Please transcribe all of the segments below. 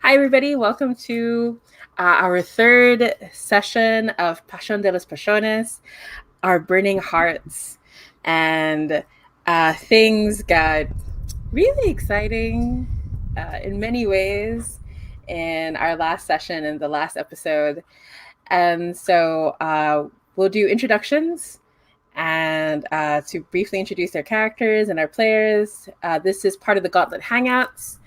Hi, everybody. Welcome to our third session of Pasión de los Pasiones, our burning hearts. And things got really exciting in many ways in our last session and the last episode. And so we'll do introductions and to briefly introduce our characters and our players. This is part of the Gauntlet Hangouts.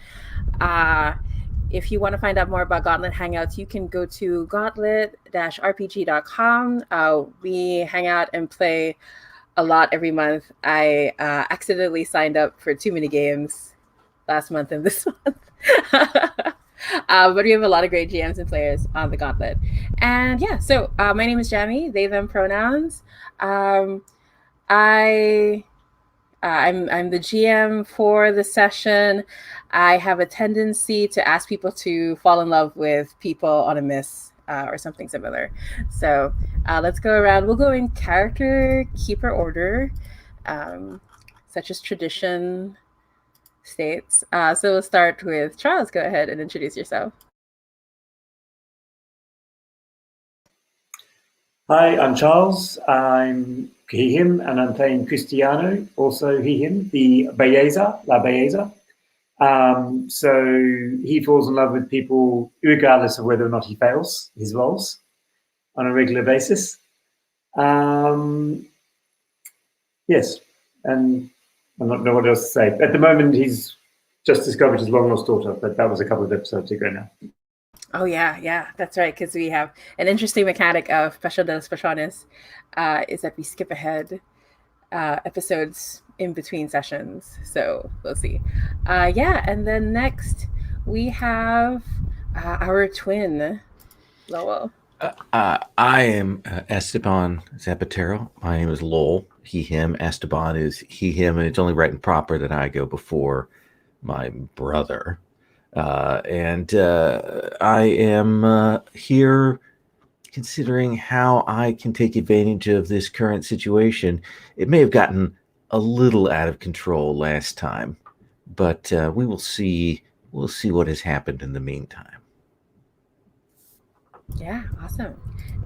If you want to find out more about Gauntlet Hangouts, you can go to gauntlet-rpg.com. We hang out and play a lot every month. I accidentally signed up for too many games last month and this month. But we have a lot of great GMs and players on the Gauntlet. And yeah, so my name is Jamie, they, them pronouns. I'm the GM for the session. I have a tendency to ask people to fall in love with people on a miss or something similar. So let's go around. We'll go in character keeper order, such as tradition states. So we'll start with Charles. Go ahead and introduce yourself. Hi, I'm Charles. I'm he, him, and I'm playing Cristiano, also he, him, the La Belleza. So he falls in love with people regardless of whether or not he fails his roles on a regular basis. Yes, and I don't know what else to say. At the moment, he's just discovered his long-lost daughter, but that was a couple of episodes ago now. Oh yeah, that's right. Because we have an interesting mechanic of Pasión de los Pasiones, is that we skip ahead episodes in between sessions. So we'll see. And then next we have our twin, Lowell. I am Esteban Zapatero. My name is Lowell. He, him. Esteban is he, him, and it's only right and proper that I go before my brother. And I am here considering how I can take advantage of this current situation. It may have gotten a little out of control last time, but we will see. We'll see what has happened in the meantime. Yeah, awesome.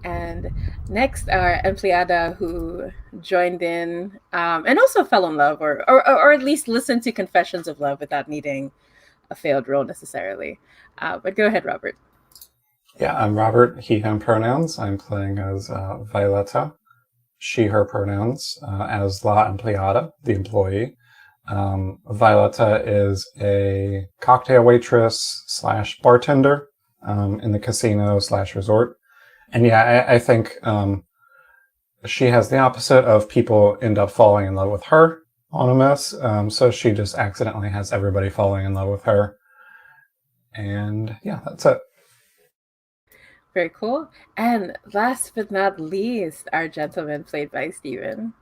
And next, our empleada who joined in and also fell in love, or at least listened to confessions of love without needing a failed role necessarily. But go ahead, Robert. Yeah, I'm Robert, he, him pronouns. I'm playing as Violeta, she, her pronouns, as La Empleada, the employee. Violeta is a cocktail waitress / bartender in the casino / resort. And yeah, I think she has the opposite of people end up falling in love with her on a miss. So she just accidentally has everybody falling in love with her. And yeah, that's it. Very cool. And last but not least, our gentleman played by Steven.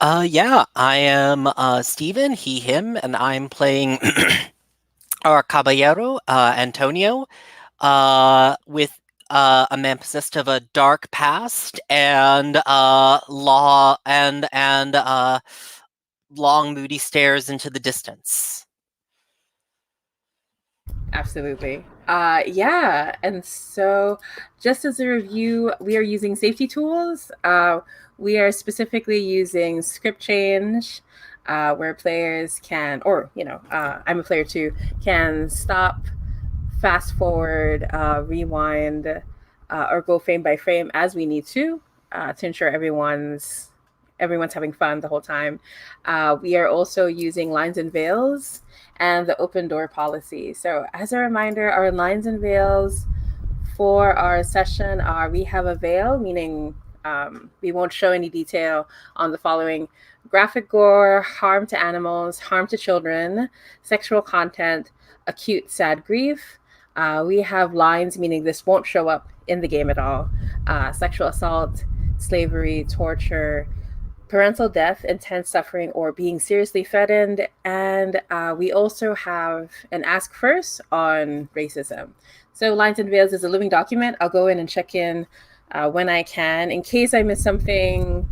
I am Steven, he, him, and I'm playing our Caballero, Antonio, with a man possessed of a dark past and law and long moody stares into the distance. Absolutely. And so just as a review, we are using safety tools. We are specifically using script change, where players can, I'm a player too, can stop, fast forward, rewind, or go frame by frame as we need to ensure everyone's having fun the whole time. We are also using lines and veils and the open door policy. So as a reminder, our lines and veils for our session are: we have a veil, meaning we won't show any detail on the following: graphic gore, harm to animals, harm to children, sexual content, acute sad grief. We have lines, meaning this won't show up in the game at all: sexual assault, slavery, torture, parental death, intense suffering, or being seriously threatened. And we also have an ask first on racism. So Lines and Veils is a living document. I'll go in and check in when I can. In case I miss something,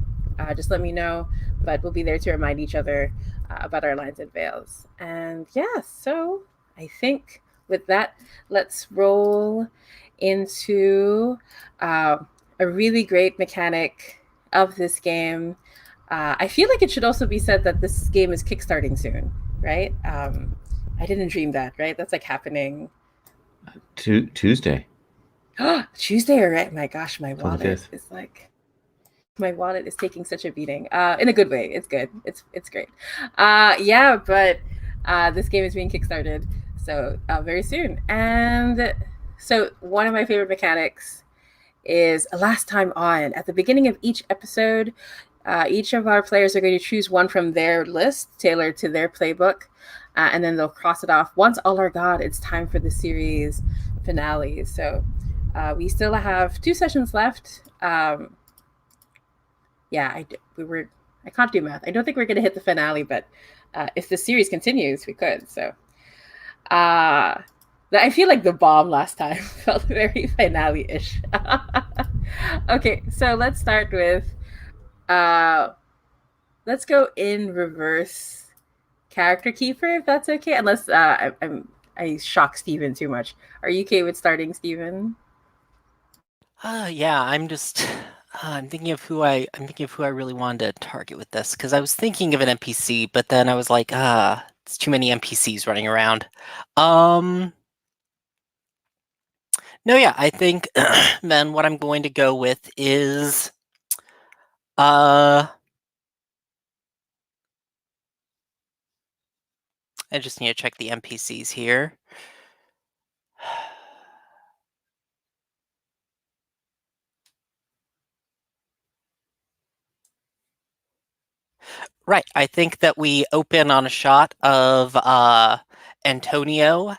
just let me know. But we'll be there to remind each other about our Lines and Veils. And yeah, so I think with that, let's roll into a really great mechanic of this game. I feel like it should also be said that this game is kickstarting soon, right? I didn't dream that, right? That's like happening Tuesday. Tuesday, all right. My gosh, my wallet 25th. is like my wallet is taking such a beating. In a good way. It's good. It's great. Yeah, but this game is being kickstarted so very soon. And so one of my favorite mechanics is a last time on. At the beginning of each episode, each of our players are going to choose one from their list tailored to their playbook, and then they'll cross it off. Once all are gone, it's time for the series finale. So we still have 2 sessions left. Yeah, I can't do math. I don't think we're going to hit the finale, but if the series continues, we could. So I feel like the bomb last time felt very finale-ish. Okay, so let's start with let's go in reverse character keeper, if that's okay. Unless I shock Steven too much. Are you okay with starting, Steven? Yeah, I'm thinking of who I really wanted to target with this, because I was thinking of an NPC, but then I was like, it's too many NPCs running around. No, yeah, I think then what I'm going to go with is I just need to check the NPCs here. Right, I think that we open on a shot of Antonio.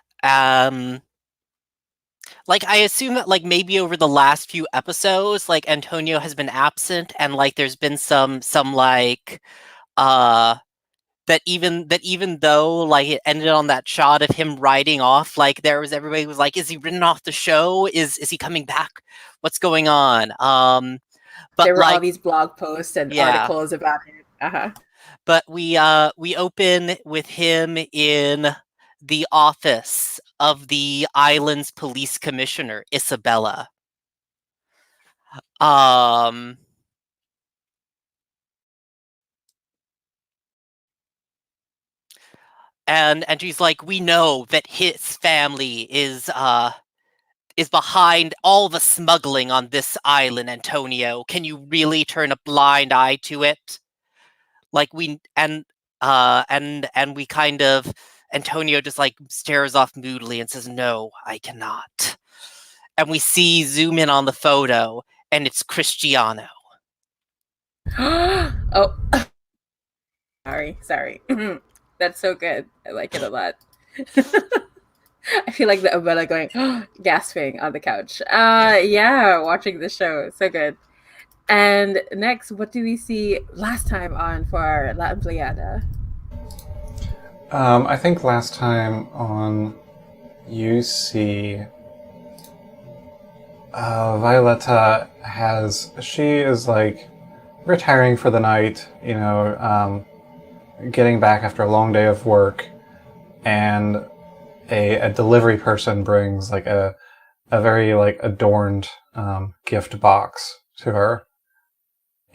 Like, I assume that, like, maybe over the last few episodes, like, Antonio has been absent, and like there's been some like that even though like it ended on that shot of him riding off, like everybody was like, is he written off the show? Is he coming back? What's going on? But there were all like, these blog posts and yeah, articles about it. Uh-huh. but we open with him in the office of the island's police commissioner, Isabella. And she's like, we know that his family is behind all the smuggling on this island, Antonio. Can you really turn a blind eye to it? Like, we and we kind of, Antonio just like stares off moodily and says, no, I cannot. And we zoom in on the photo, and it's Cristiano. Oh, sorry. That's so good. I like it a lot. I feel like the umbrella going, gasping on the couch. Yeah, watching the show. So good. And next, what do we see last time on for La Empleada? I think last time on, you see Violetta she is like retiring for the night, getting back after a long day of work, and a delivery person brings like a very like adorned gift box to her.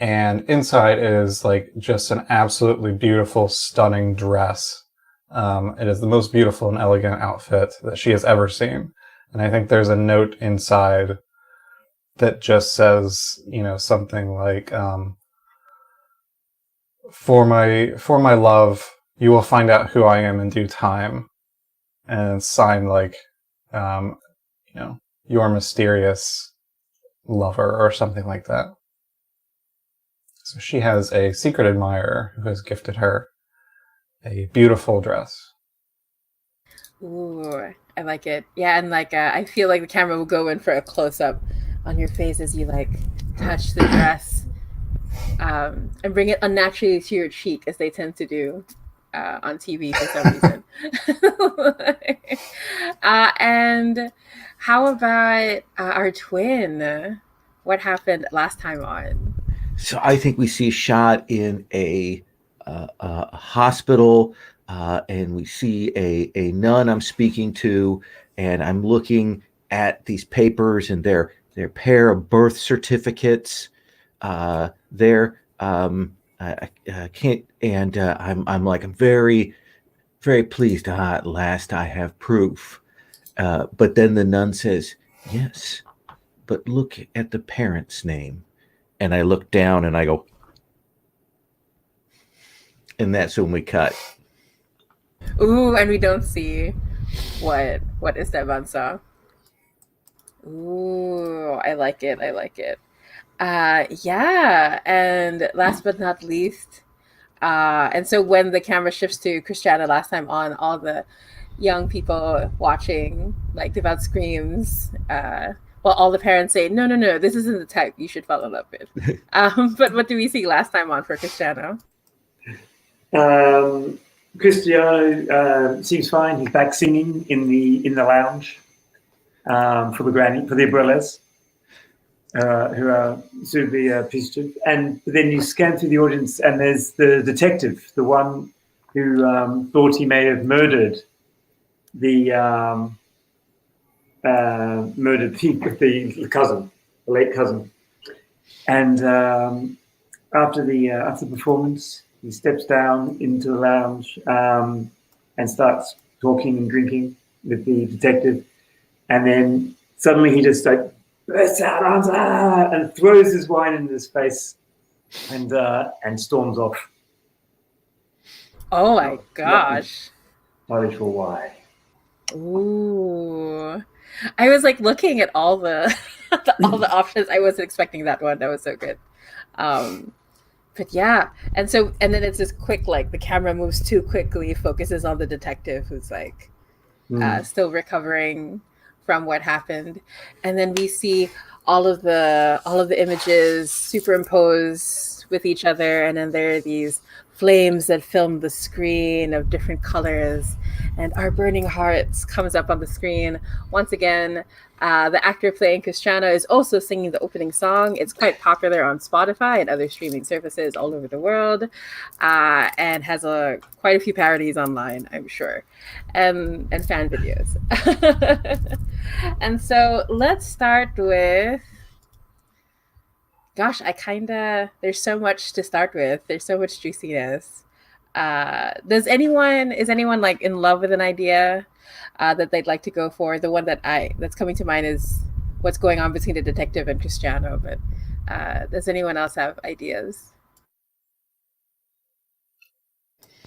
And inside is like just an absolutely beautiful, stunning dress. It is the most beautiful and elegant outfit that she has ever seen. And I think there's a note inside that just says, something like, for my love, you will find out who I am in due time. And it's signed like, your mysterious lover or something like that. So she has a secret admirer who has gifted her a beautiful dress. Ooh, I like it. Yeah, and like I feel like the camera will go in for a close up on your face as you like touch the dress, and bring it unnaturally to your cheek, as they tend to do on TV for some reason. And how about our twin? What happened last time on? So I think we see a shot in a hospital. and we see a nun I'm speaking to, and I'm looking at these papers and their pair of birth certificates. I can't, and I'm very, very pleased. At last I have proof. But then the nun says, "Yes, but look at the parent's name." And I look down and I go, and that's when we cut. Ooh, and we don't see what Esteban saw. Ooh, I like it. I like it. Yeah, and last but not least, and so when the camera shifts to Christiana last time on, all the young people watching like devout screams, while all the parents say, "No, no, no, this isn't the type you should fall in love with." But what do we see last time on for Cristiano? Cristiano seems fine. He's back singing in the lounge for the abuelas, who are super appreciative. And then you scan through the audience, and there's the detective, the one who thought he may have murdered the the cousin, the late cousin. And after the performance, he steps down into the lounge and starts talking and drinking with the detective. And then suddenly he just like bursts out and throws his wine into his face and storms off. Oh my gosh. Not sure why. Ooh. I was like looking at all the all the options. I wasn't expecting that one. That was so good. But yeah, and then it's this quick, like the camera moves too quickly, focuses on the detective who's like still recovering from what happened, and then we see all of the images superimposed with each other, and then there are these flames that film the screen of different colors, and Our Burning Hearts comes up on the screen once again. The actor playing Cristiano is also singing the opening song. It's quite popular on Spotify and other streaming services all over the world, and has quite a few parodies online, I'm sure, and fan videos. And so let's start with, gosh, there's so much to start with. There's so much juiciness. Is anyone like in love with an idea that they'd like to go for? The one that's coming to mind is what's going on between the detective and Cristiano, but does anyone else have ideas?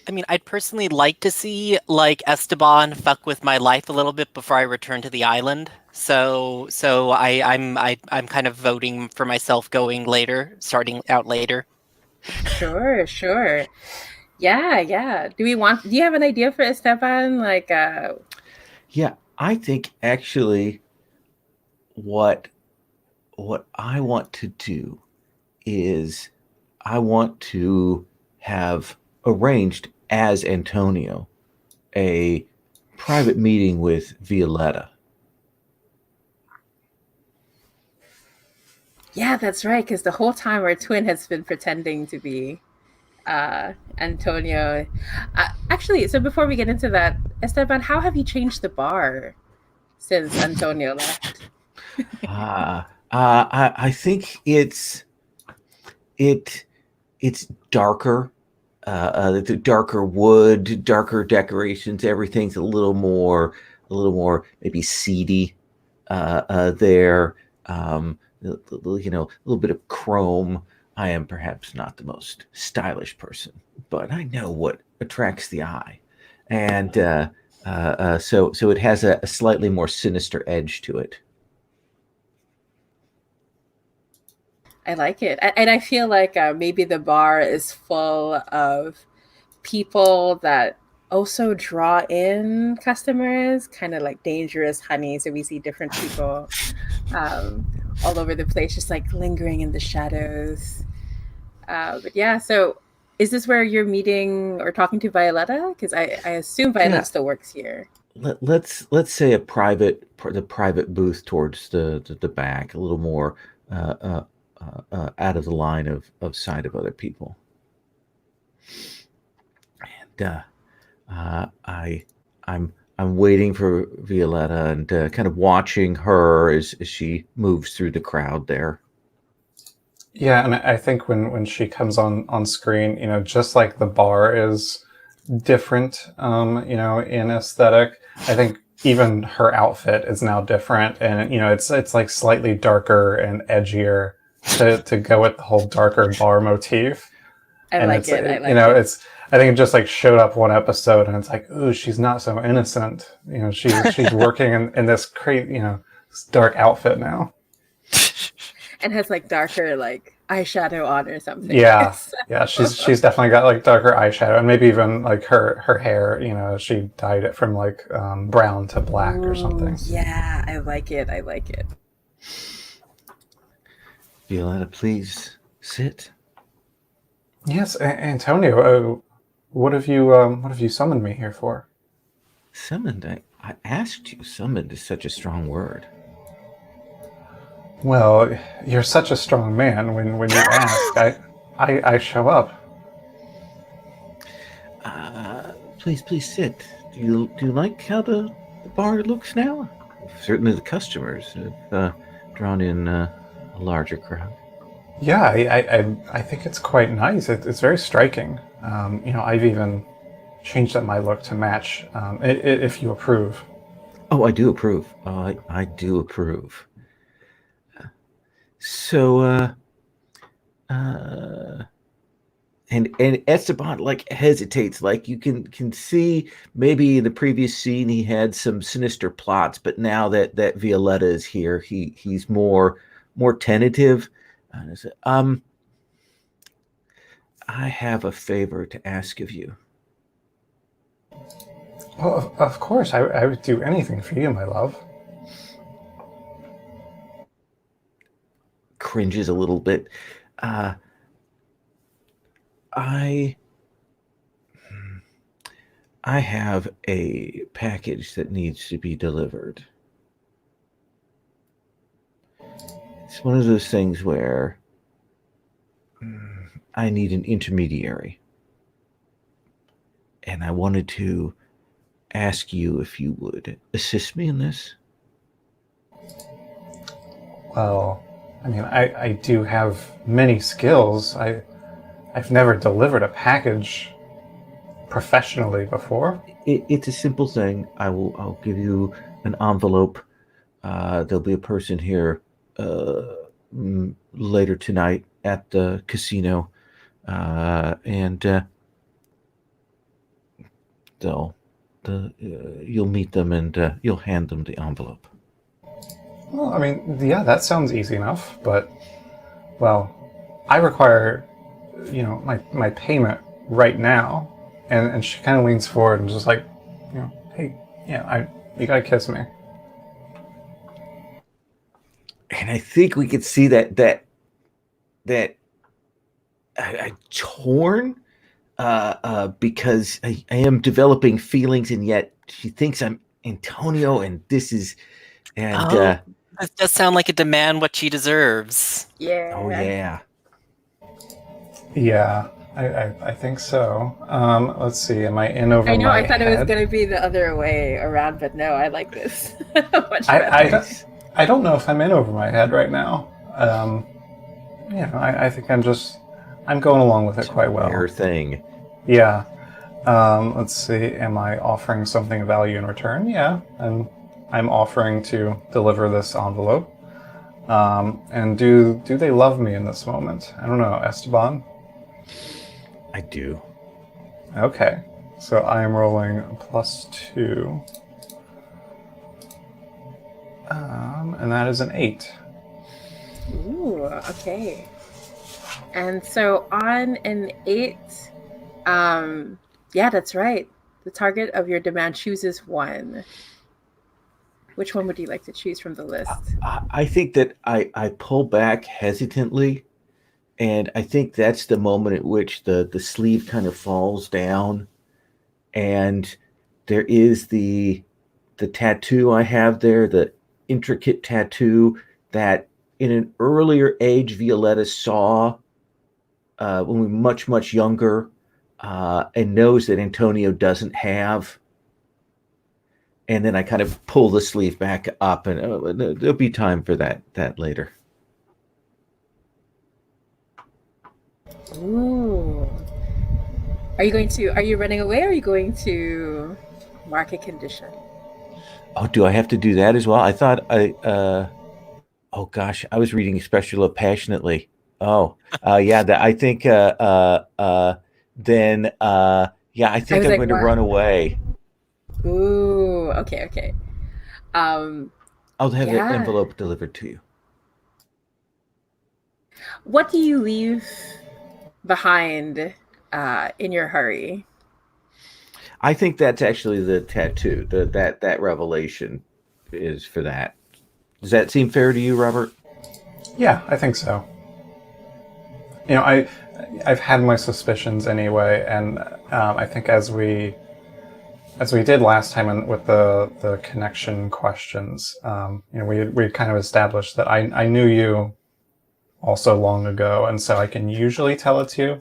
I mean, I'd personally like to see like Esteban fuck with my life a little bit before I return to the island. So I'm kind of voting for myself going later, starting out later. Sure. Yeah. Do you have an idea for Esteban? Like Yeah, I think actually what I want to do is I want to have arranged as Antonio a private meeting with Violetta. yeah, that's right, because the whole time our twin has been pretending to be Antonio. Actually, so before we get into that, Esteban, how have you changed the bar since Antonio left? I think it's darker. The darker wood, darker decorations. Everything's a little more maybe seedy there. A little bit of chrome. I am perhaps not the most stylish person, but I know what attracts the eye, and so it has a slightly more sinister edge to it. I like it, and I feel like maybe the bar is full of people that also draw in customers, kind of like dangerous honey. So we see different people all over the place, just like lingering in the shadows. But yeah, so is this where you're meeting or talking to Violetta? Because I assume Violetta still works here. Let's say the private booth towards the back, a little more out of the line of sight of other people. And I'm waiting for Violetta and kind of watching her as she moves through the crowd there. Yeah, and I think when she comes on screen, just like the bar is different, in aesthetic, I think even her outfit is now different, and it's like slightly darker and edgier to go with the whole darker bar motif. I And like it. I like it. it's I think it just like showed up one episode, and it's like, ooh, she's not so innocent. She's working in this this dark outfit now. And has like darker like eyeshadow on or something. Yeah, yeah, she's definitely got like darker eyeshadow, and maybe even like her hair. She dyed it from like brown to black or something. Yeah, I like it. I like it. Violetta, please sit. Yes, Antonio, what have you summoned me here for? Summoned? I asked you. Summoned is such a strong word. Well, you're such a strong man. When you ask, I show up. Please sit. Do you like how the bar looks now? Certainly, the customers have drawn in a larger crowd. Yeah, I think it's quite nice. It's very striking. I've even changed up my look to match. If you approve. Oh, I do approve. I do approve. So, and Esteban like hesitates, like you can see maybe in the previous scene he had some sinister plots, but now that Violetta is here, he's more tentative. I said, I have a favor to ask of you. Well, of course, I would do anything for you, my love. Cringes a little bit. I have a package that needs to be delivered. It's one of those things where I need an intermediary. And I wanted to ask you if you would assist me in this. Well, I mean, I do have many skills. I've never delivered a package professionally before. It's a simple thing. I'll give you an envelope. There'll be a person here later tonight at the casino, and you'll meet them and you'll hand them the envelope. Well, I mean, yeah, that sounds easy enough, but well, I require my payment right now. And she kind of leans forward and just like, hey, you gotta kiss me. And I think we could see that I torn because I am developing feelings, and yet she thinks I'm Antonio, and this is this does sound like a demand what she deserves. Yeah. Oh yeah. Yeah, I think so. Let's see. Am I in over my head? I know. I thought it was going to be the other way around, but no, I like this. Much better. I don't know if I'm in over my head right now. I think I'm going along with it quite well. Your thing. Yeah. Let's see. Am I offering something of value in return? Yeah. I'm offering to deliver this envelope. And do they love me in this moment? I don't know, Esteban? I do. Okay. So I am rolling +2. And that is an 8. Ooh, okay. And so on an 8, yeah, that's right. The target of your demand chooses one. Which one would you like to choose from the list? I think that I pull back hesitantly, and I think that's the moment at which the sleeve kind of falls down, and there is the tattoo I have there, the intricate tattoo that in an earlier age Violetta saw when we were much younger, and knows that Antonio doesn't have. And then I kind of pull the sleeve back up, and there'll be time for that later. Ooh. Are you running away, or are you going to mark a condition? Oh, do I have to do that as well? I thought oh gosh, I was reading Especially Love Passionately. Oh, yeah, I think then yeah, I I think was I'm like, going to what? run away. Ooh, okay. I'll have the Yeah. envelope delivered to you. What do you leave behind in your hurry? I think that's actually the tattoo. That revelation is for that. Does that seem fair to you, Robert? Yeah, I think so. I've had my suspicions anyway, and I think as we did last time with the connection questions, we kind of established that I knew you also long ago, and so I can usually tell it's you.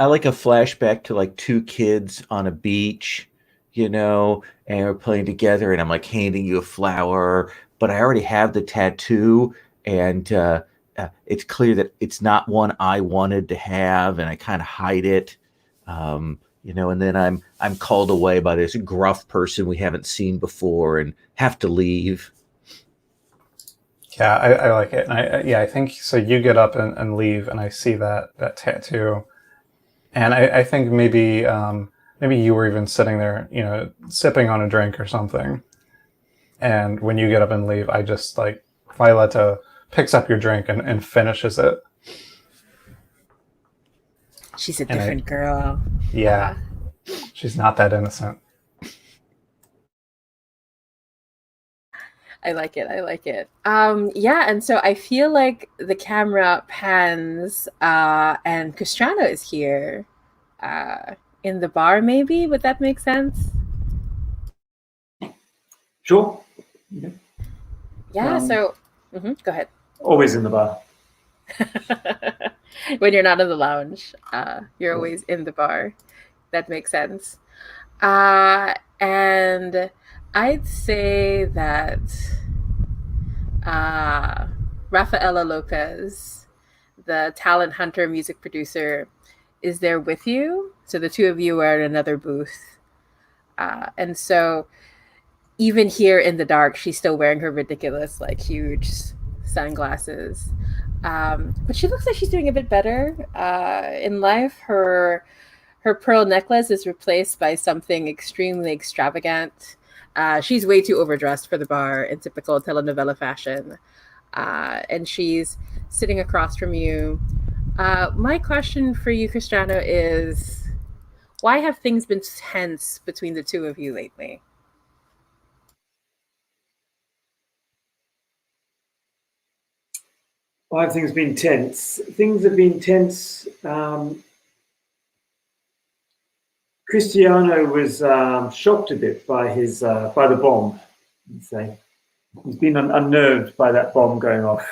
I like a flashback to like two kids on a beach, and we're playing together, and I'm like handing you a flower, but I already have the tattoo, and it's clear that it's not one I wanted to have, and I kind of hide it, and then I'm called away by this gruff person we haven't seen before, and have to leave. Yeah, I like it. And I think so. You get up and leave, and I see that tattoo, and I think maybe you were even sitting there, sipping on a drink or something. And when you get up and leave, I just like Violetta picks up your drink and finishes it. She's a And different girl. yeah, she's not that innocent. I like it. Yeah, and so I feel like the camera pans, and Cristiano is here, uh, in the bar. Maybe would that make sense? Sure. Yeah. Yeah. So, go ahead. Always in the bar. When you're not in the lounge, you're always in the bar. That makes sense. And I'd say that Rafaela Lopez, the talent hunter, music producer, is there with you. So the two of you are in another booth. And so even here in the dark, she's still wearing her ridiculous, like, huge sunglasses. But she looks like she's doing a bit better in life. Her pearl necklace is replaced by something extremely extravagant. She's way too overdressed for the bar in typical telenovela fashion. And she's sitting across from you. My question for you, Cristiano, is why have things been tense between the two of you lately? Why have things been tense? Things have been tense. Cristiano was shocked a bit by the bomb. I'd say he's been unnerved by that bomb going off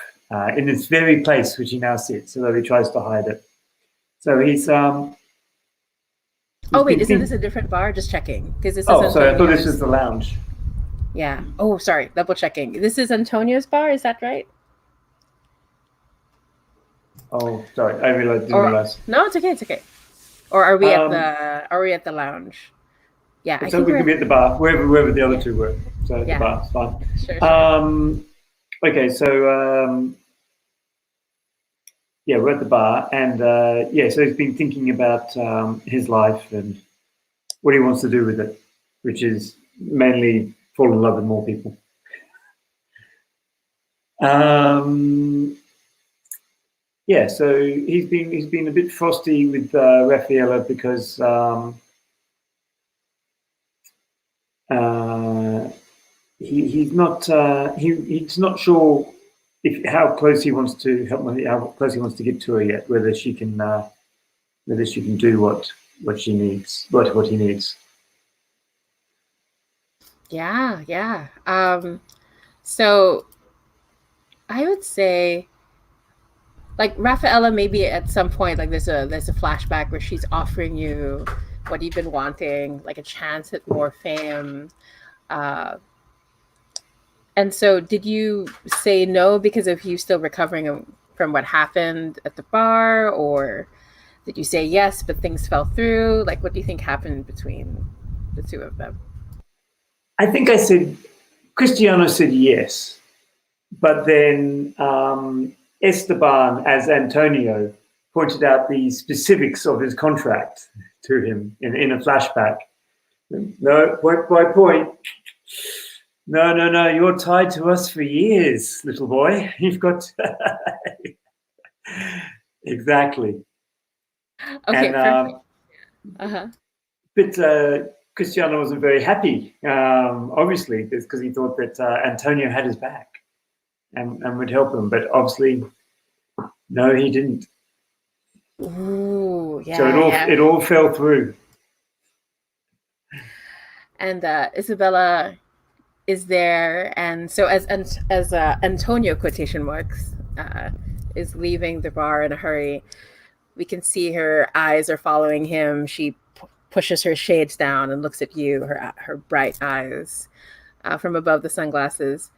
in this very place which he now sits, although he tries to hide it. So he's Oh wait, isn't this a different bar? Just checking, because this is Oh, sorry, I thought this Antonio's. was the lounge. Yeah. Oh, sorry. Double checking. This is Antonio's bar. Is that right? Oh, sorry, I didn't realize. No, it's okay. It's okay. Or are we at the lounge? Yeah, I So think we can be at the bar, wherever the other two were. So at the bar, it's fine. Sure. Okay, so yeah, we're at the bar, and so he's been thinking about his life and what he wants to do with it, which is mainly fall in love with more people. Yeah, so he's been a bit frosty with Rafaela because he's not sure how close he wants to get to her yet. Whether she can do what she needs, what he needs. Yeah. So I would say, like Rafaela, maybe at some point, like there's a flashback where she's offering you what you've been wanting, like a chance at more fame. Uh, and so, did you say no because of you still recovering from what happened at the bar, or did you say yes but things fell through? Like, what do you think happened between the two of them? I think I said, Cristiano said yes, but then Esteban, as Antonio, pointed out the specifics of his contract to him in a flashback. No, point by point. No, you're tied to us for years, little boy. You've got exactly. Okay, And perfect. Uh-huh. but Cristiano wasn't very happy, obviously, because he thought that Antonio had his back and would help him. But obviously, no, he didn't. Ooh, yeah, So it all fell through. And Isabella is there, and so as Antonio quotation marks is leaving the bar in a hurry, we can see her eyes are following him. She pushes her shades down and looks at you, her bright eyes from above the sunglasses,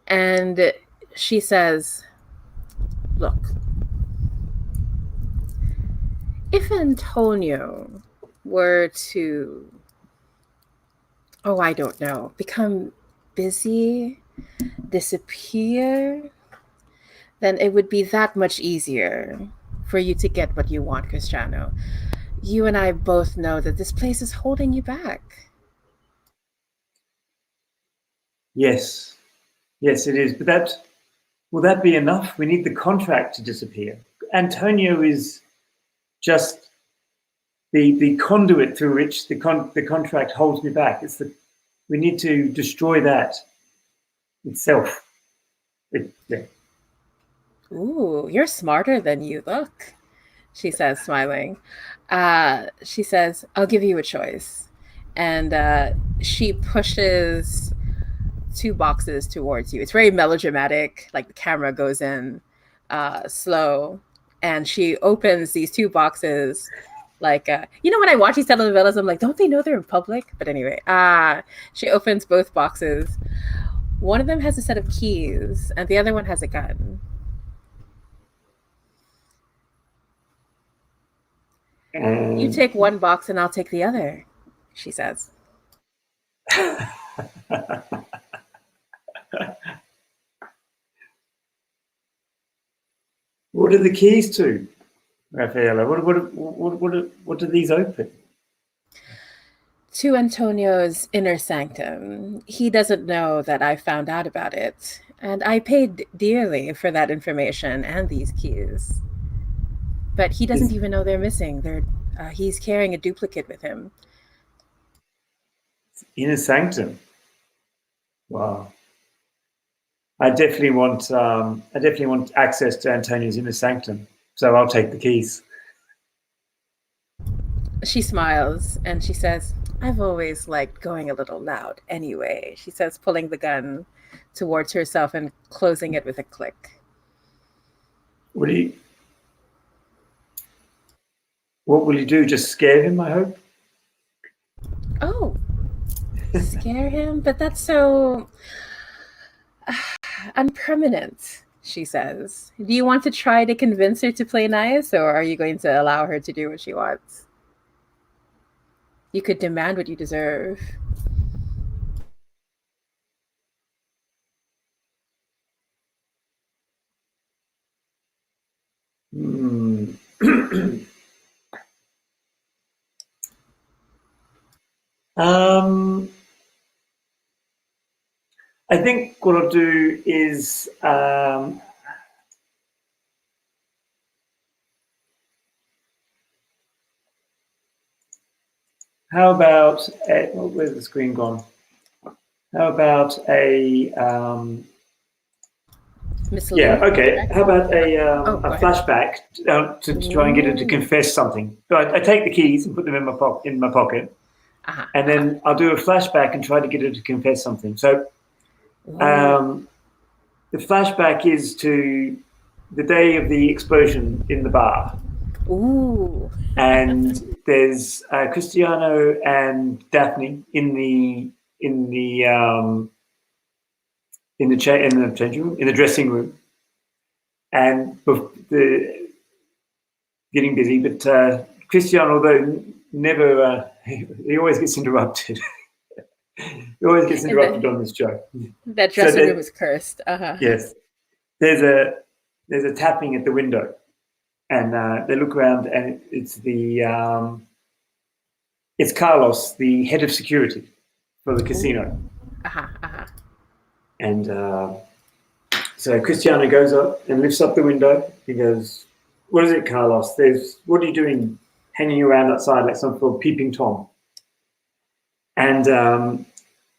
and she says, "Look, if Antonio were to, oh, I don't know, become busy, disappear, then it would be that much easier for you to get what you want, Cristiano. You and I both know that this place is holding you back." Yes, it is. But will that be enough? We need the contract to disappear. Antonio is just the conduit through which the contract holds me back. We need to destroy that itself. Yeah. Ooh, you're smarter than you look, she says, smiling. She says, "I'll give you a choice." And she pushes two boxes towards you. It's very melodramatic. Like the camera goes in slow, and she opens these two boxes. Like when I watch these telenovelas, I'm like, don't they know they're in public? But anyway, she opens both boxes. One of them has a set of keys, and the other one has a gun. You take one box, and I'll take the other, she says. What are the keys to, Rafaela? What do these open? To Antonio's inner sanctum. He doesn't know that I found out about it, and I paid dearly for that information and these keys. But he doesn't even know they're missing. He's carrying a duplicate with him. Inner sanctum. Wow. I definitely want access to Antonio's inner sanctum. So I'll take the keys. She smiles and she says, "I've always liked going a little loud anyway," she says, pulling the gun towards herself and closing it with a click. What will you do? Just scare him, I hope? Oh, scare him? But that's so unpermanent, she says. Do you want to try to convince her to play nice, or are you going to allow her to do what she wants? You could demand what you deserve. I think what I'll do is how about where's the screen gone? How about a yeah, okay. How about a flashback to try and get her to confess something? So I take the keys and put them in my pocket, and then I'll do a flashback and try to get her to confess something. So the flashback is to the day of the explosion in the bar. Ooh. And there's Cristiano and Daphne in the changing room, in the dressing room, and getting busy. But Cristiano, although never, he always gets interrupted. He always gets interrupted on this show. That dressing room is cursed. Yes, there's a tapping at the window, and they look around, and it's it's Carlos, the head of security for the casino. And so Cristiano goes up and lifts up the window. He goes, "What is it, Carlos? What are you doing hanging around outside like some sort of peeping Tom?" And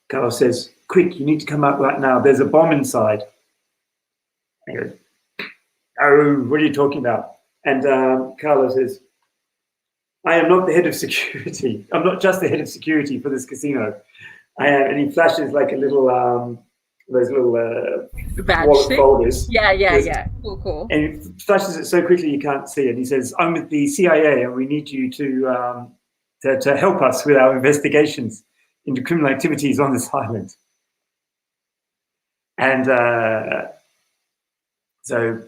Carlos says, "Quick, you need to come out right now. There's a bomb inside." I go, "Oh, what are you talking about?" And Carlos says, "I am not the head of security. I'm not just the head of security for this casino. I am," and he flashes like a little, those little wallet folders. Yeah. Cool. And he flashes it so quickly you can't see it. He says, "I'm with the CIA, and we need you to help us with our investigations into criminal activities on this island." And so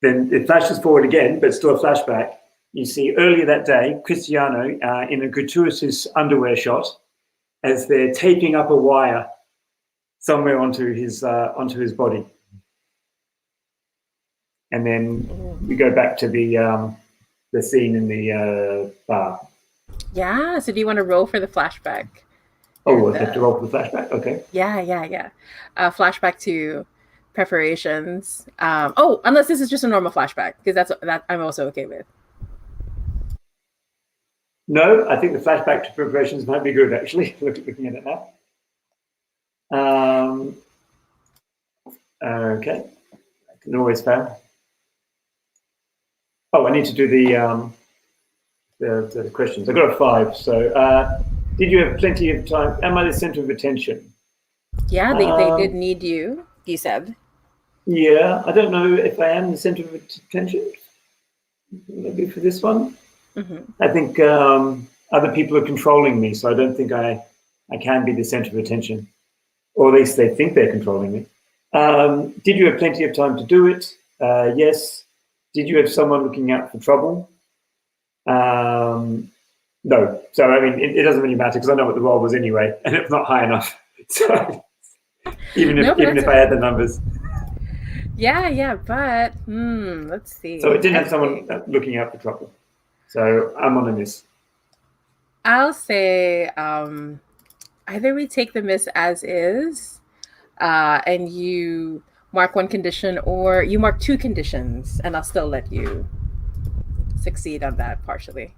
then it flashes forward again, but still a flashback. You see earlier that day, Cristiano in a gratuitous underwear shot as they're taping up a wire somewhere onto his body. And then we go back to the scene in the bar. Yeah. So do you want to roll for the flashback? Oh, I have to roll for the flashback. Okay. Yeah. Flashback to preparations. Unless this is just a normal flashback, because that I'm also okay with. No, I think the flashback to preparations might be good, actually, looking at it now. Okay. I can always fail. Oh, I need to do the questions. I got a 5. So, did you have plenty of time? Am I the center of attention? Yeah, they did need you. You said. Yeah, I don't know if I am the center of attention. Maybe for this one. Mm-hmm. I think other people are controlling me, so I don't think I can be the center of attention, or at least they think they're controlling me. Did you have plenty of time to do it? Yes. Did you have someone looking out for trouble? No. So, I mean, it doesn't really matter because I know what the role was anyway, and it's not high enough. So, even if I had the numbers. Yeah, but let's see. So it didn't have someone looking out for trouble. So I'm on a miss. I'll say either we take the miss as is, and you mark one condition, or you mark 2 conditions, and I'll still let you succeed on that partially.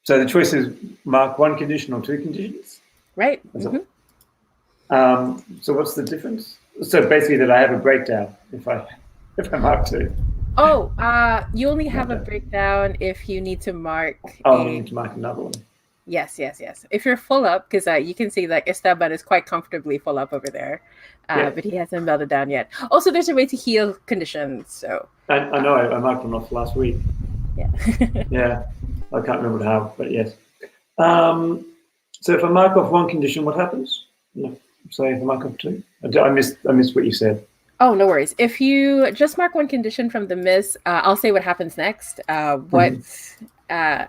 So the choice is mark 1 condition or 2 conditions? Right. Mm-hmm. So what's the difference? So basically that I have a breakdown if I mark 2. Oh, you only have a breakdown if you need to mark. You need to mark another one. Yes. If you're full up, because you can see that Esteban is quite comfortably full up over there, but he hasn't melted down yet. Also, there's a way to heal conditions. So I know I marked them off last week. Yeah. Yeah, I can't remember how, but yes. So if I mark off 1 condition, what happens? No. So if I mark off 2, I missed what you said. Oh, no worries. If you just mark 1 condition from the miss, I'll say what happens next. I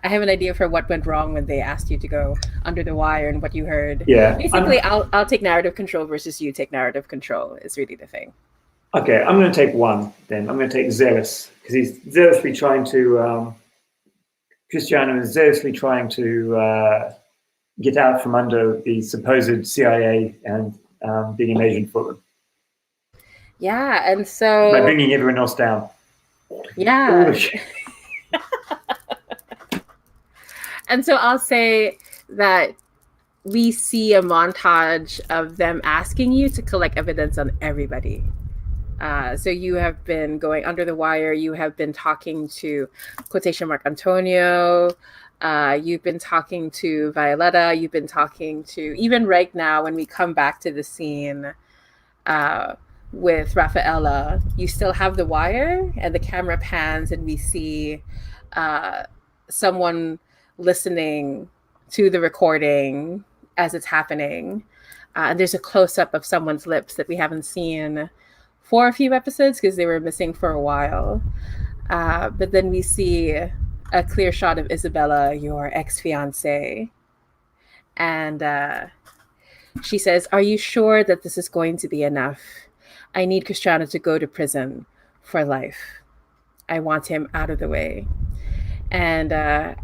have an idea for what went wrong when they asked you to go under the wire and what you heard. Yeah. Basically, I'll take narrative control versus you take narrative control is really the thing. Okay, I'm going to take 1 then. I'm going to take Zealous because he's zealously trying to. Cristiano is zealously trying to get out from under the supposed CIA and being an agent for them. Yeah, and so by bringing everyone else down. Yeah. And so I'll say that we see a montage of them asking you to collect evidence on everybody. So you have been going under the wire. You have been talking to quotation mark Antonio. You've been talking to Violetta. You've been talking to, even right now when we come back to the scene, with Rafaela, you still have the wire, and the camera pans, and we see someone listening to the recording as it's happening. And there's a close up of someone's lips that we haven't seen for a few episodes because they were missing for a while. But then we see a clear shot of Isabella, your ex fiance. And she says, "Are you sure that this is going to be enough? I need Cristiano to go to prison for life. I want him out of the way." And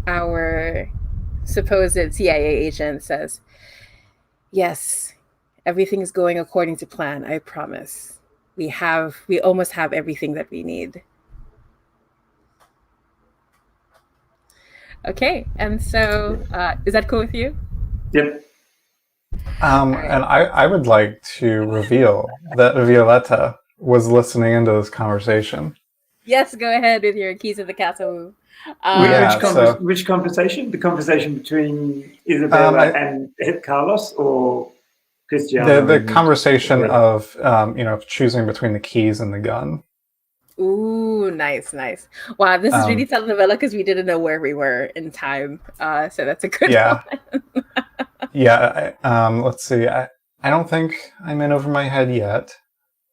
our supposed CIA agent says, "Yes, everything is going according to plan. I promise. We almost have everything that we need." Okay, and so is that cool with you? Yep. And I would like to reveal that Violetta was listening into this conversation. Yes, go ahead with your keys of the castle. Which conversation? The conversation between Isabella and Carlos, or Cristiano? The conversation of choosing between the keys and the gun. Ooh, nice. Wow, this is really telenovela because we didn't know where we were in time. So that's a good one. Yeah. Let's see. I don't think I'm in over my head yet.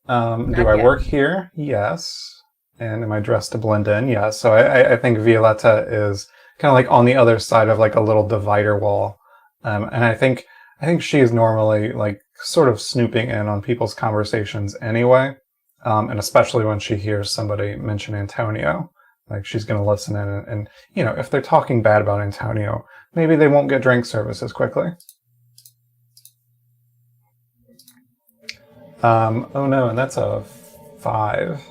Do I work here? Yes. And am I dressed to blend in? Yes. So I think Violetta is kind of like on the other side of like a little divider wall. And I think she's normally like sort of snooping in on people's conversations anyway. And especially when she hears somebody mention Antonio, like she's going to listen in and if they're talking bad about Antonio, maybe they won't get drink service as quickly. Oh no, and that's a 5.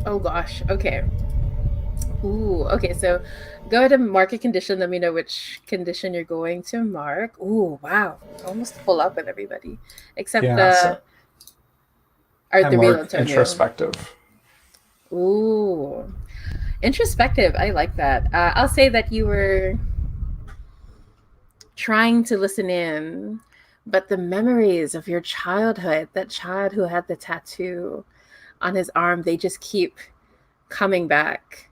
Oh gosh. Okay. Ooh. Okay. So go ahead and mark a condition. Let me know which condition you're going to mark. Ooh. Wow. Almost full up with everybody except the real Antonio. Introspective. Ooh. Introspective. I like that. I'll say that you were trying to listen in, but the memories of your childhood, that child who had the tattoo on his arm, they just keep coming back.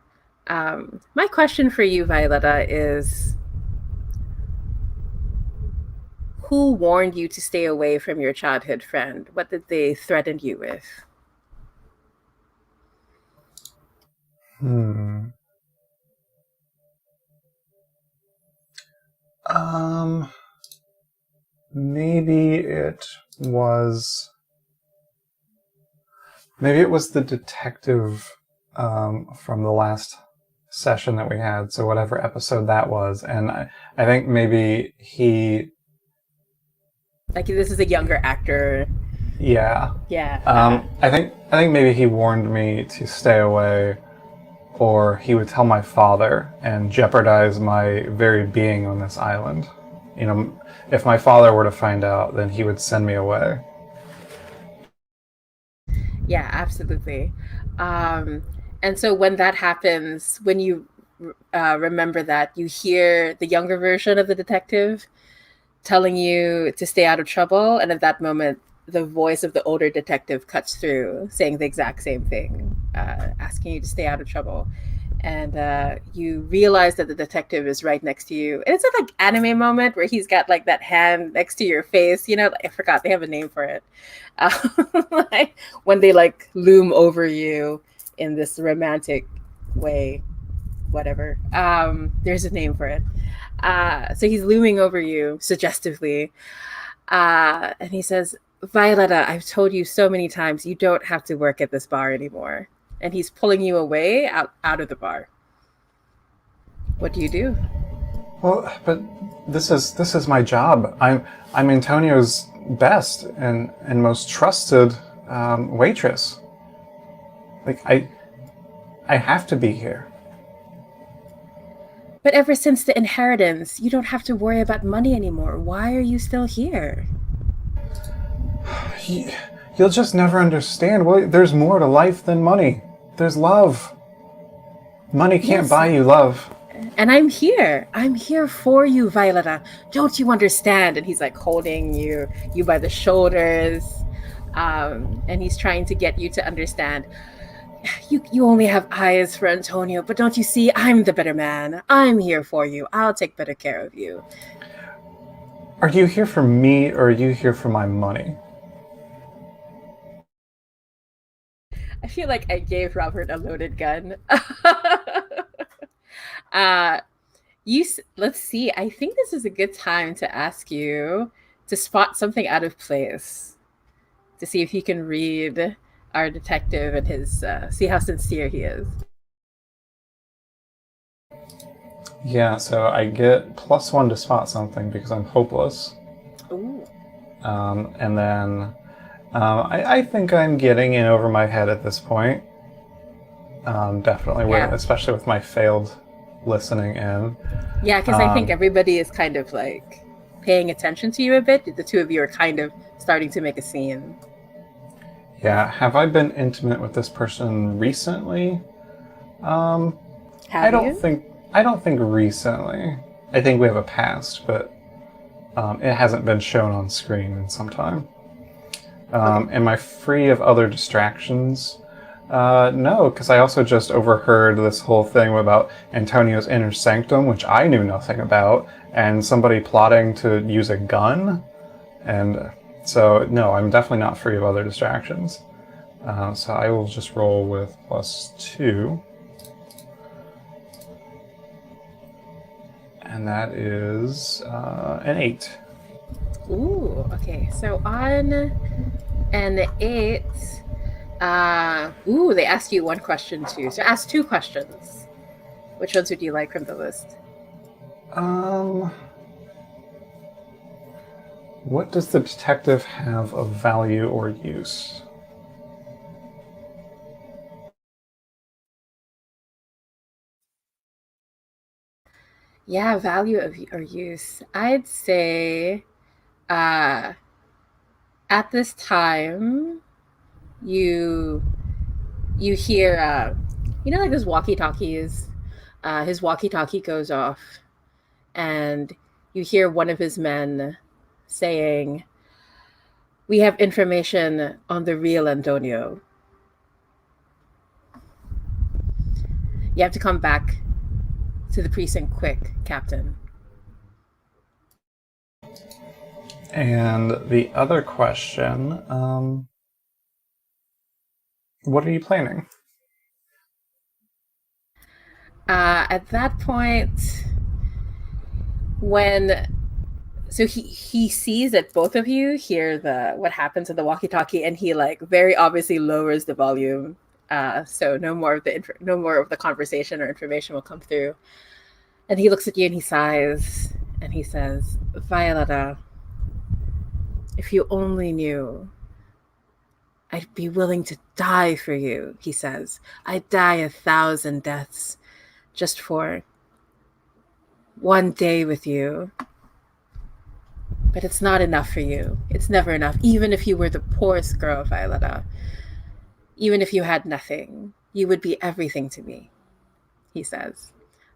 My question for you, Violetta, is who warned you to stay away from your childhood friend? What did they threaten you with? Maybe it was the detective from the last session that we had, so whatever episode that was, and I think maybe he, like, this is a younger actor. Yeah. Yeah. I think maybe he warned me to stay away, or he would tell my father and jeopardize my very being on this island. If my father were to find out, then he would send me away. Yeah, absolutely. And so when that happens, when you remember that, you hear the younger version of the detective telling you to stay out of trouble. And at that moment, the voice of the older detective cuts through, saying the exact same thing, asking you to stay out of trouble. And you realize that the detective is right next to you. And it's a like anime moment where he's got like that hand next to your face. I forgot, they have a name for it. Like, when they like loom over you in this romantic way, whatever. There's a name for it. So he's looming over you suggestively. And he says, "Violetta, I've told you so many times, you don't have to work at this bar anymore." And he's pulling you away out of the bar. What do you do? Well, but this is my job. I'm Antonio's best and most trusted waitress. Like I have to be here. But ever since the inheritance, you don't have to worry about money anymore. Why are you still here? You'll just never understand. Well, there's more to life than money. There's love. Money can't buy you love. And I'm here. I'm here for you, Violetta. Don't you understand? And he's like holding you by the shoulders. And he's trying to get you to understand. You only have eyes for Antonio, but don't you see? I'm the better man. I'm here for you. I'll take better care of you. Are you here for me, or are you here for my money? I feel like I gave Robert a loaded gun. Let's see. I think this is a good time to ask you to spot something out of place, to see if you can read our detective and his see how sincere he is. Yeah, so I get +1 to spot something because I'm hopeless. Ooh. And then I think I'm getting in over my head at this point. Definitely, Yeah. especially with my failed listening in. Yeah, because I think everybody is kind of like paying attention to you a bit. The two of you are kind of starting to make a scene. Yeah, have I been intimate with this person recently? I don't think recently. I think we have a past, but it hasn't been shown on screen in some time. Okay. Am I free of other distractions? No, because I also just overheard this whole thing about Antonio's inner sanctum, which I knew nothing about, and somebody plotting to use a gun. And so, no, I'm definitely not free of other distractions. So I will just roll with +2. And that is an 8. Ooh, okay. So on an 8, they asked you one question too. So ask 2 questions. Which ones would you like from the list? What does the detective have of value or use? Yeah, value of or use. I'd say at this time you hear like those walkie-talkies. His walkie-talkie goes off and you hear one of his men saying, "We have information on the real Antonio. You have to come back to the precinct quick, Captain." And the other question, what are you planning? At that point, he sees that both of you hear the what happens in the walkie-talkie, and he like very obviously lowers the volume, so no more of the conversation or information will come through. And he looks at you and he sighs and he says, "Violetta, if you only knew, I'd be willing to die for you," he says. "I'd die 1,000 deaths just for one day with you. But it's not enough for you. It's never enough. Even if you were the poorest girl, Violetta, even if you had nothing, you would be everything to me," he says.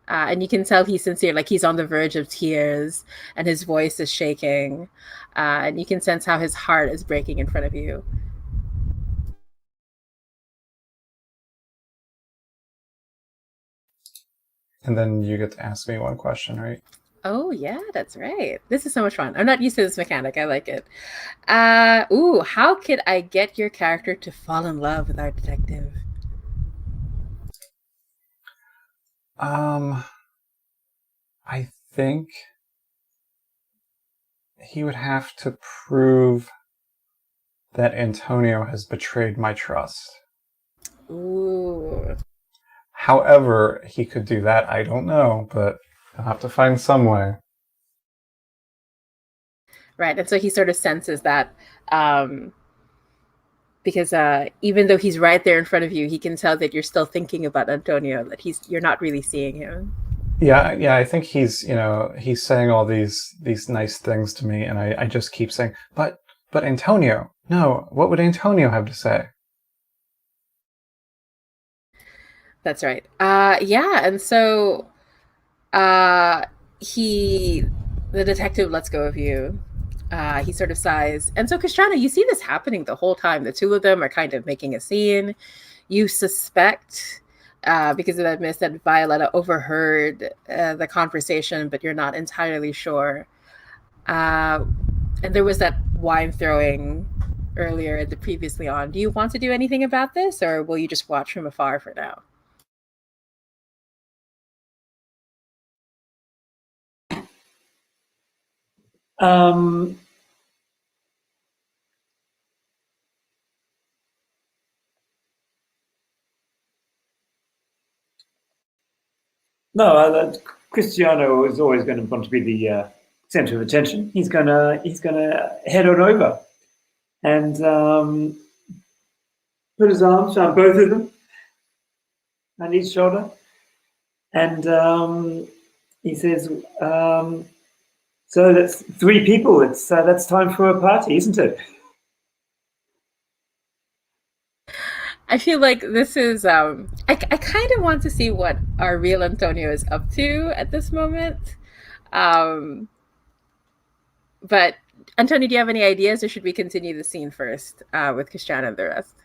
And you can tell he's sincere, like he's on the verge of tears and his voice is shaking. And you can sense how his heart is breaking in front of you. And then you get to ask me one question, right? Oh, yeah, that's right. This is so much fun. I'm not used to this mechanic. I like it. How could I get your character to fall in love with our detective? I think he would have to prove that Antonio has betrayed my trust. Ooh. However he could do that, I don't know, but I'll have to find some way. Right. And so he sort of senses that because even though he's right there in front of you, he can tell that you're still thinking about Antonio, that you're not really seeing him. Yeah, I think he's saying all these nice things to me, and I just keep saying, but Antonio, no, what would Antonio have to say? That's right. Yeah, and so the detective lets go of you, He sort of sighs. And so, Kashana, you see this happening the whole time. The two of them are kind of making a scene. You suspect, because of that miss, that Violetta overheard the conversation, but you're not entirely sure. And there was that wine throwing earlier at the previously on. Do you want to do anything about this, or will you just watch from afar for now? No, Cristiano is always going to want to be the center of attention. He's gonna head on over and put his arms around both of them on each shoulder, and he says, "So that's 3 people. That's time for a party, isn't it?" I feel like this is I kind of want to see what our real Antonio is up to at this moment. But Antonio, do you have any ideas, or should we continue the scene first with Cristiano and the rest?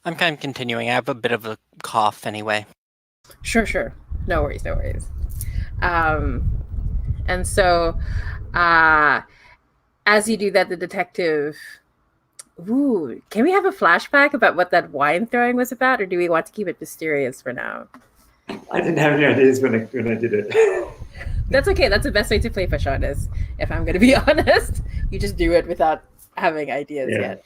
I'm kind of continuing. I have a bit of a cough anyway. Sure. No worries. And so as you do that, the detective... Ooh, can we have a flashback about what that wine throwing was about, or do we want to keep it mysterious for now? I didn't have any ideas when I did it. That's okay. That's the best way to play Pasiones, if I'm going to be honest. You just do it without having ideas yet.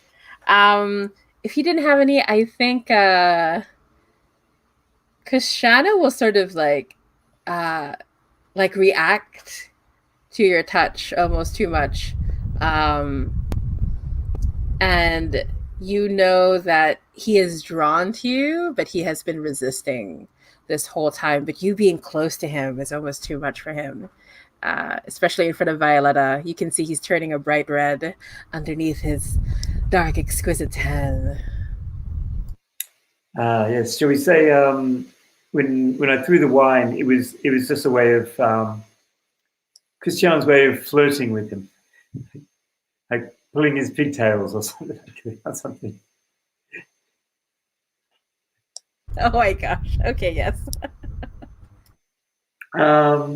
If you didn't have any, I think Kashana will sort of like react to your touch almost too much. And you know that he is drawn to you, but he has been resisting this whole time. But you being close to him is almost too much for him, especially in front of Violetta. You can see he's turning a bright red underneath his dark, exquisite tan. Yes. Shall we say when I threw the wine, it was just a way of Christian's way of flirting with him, like pulling his pigtails or something. Oh my gosh. Okay, yes. Yeah,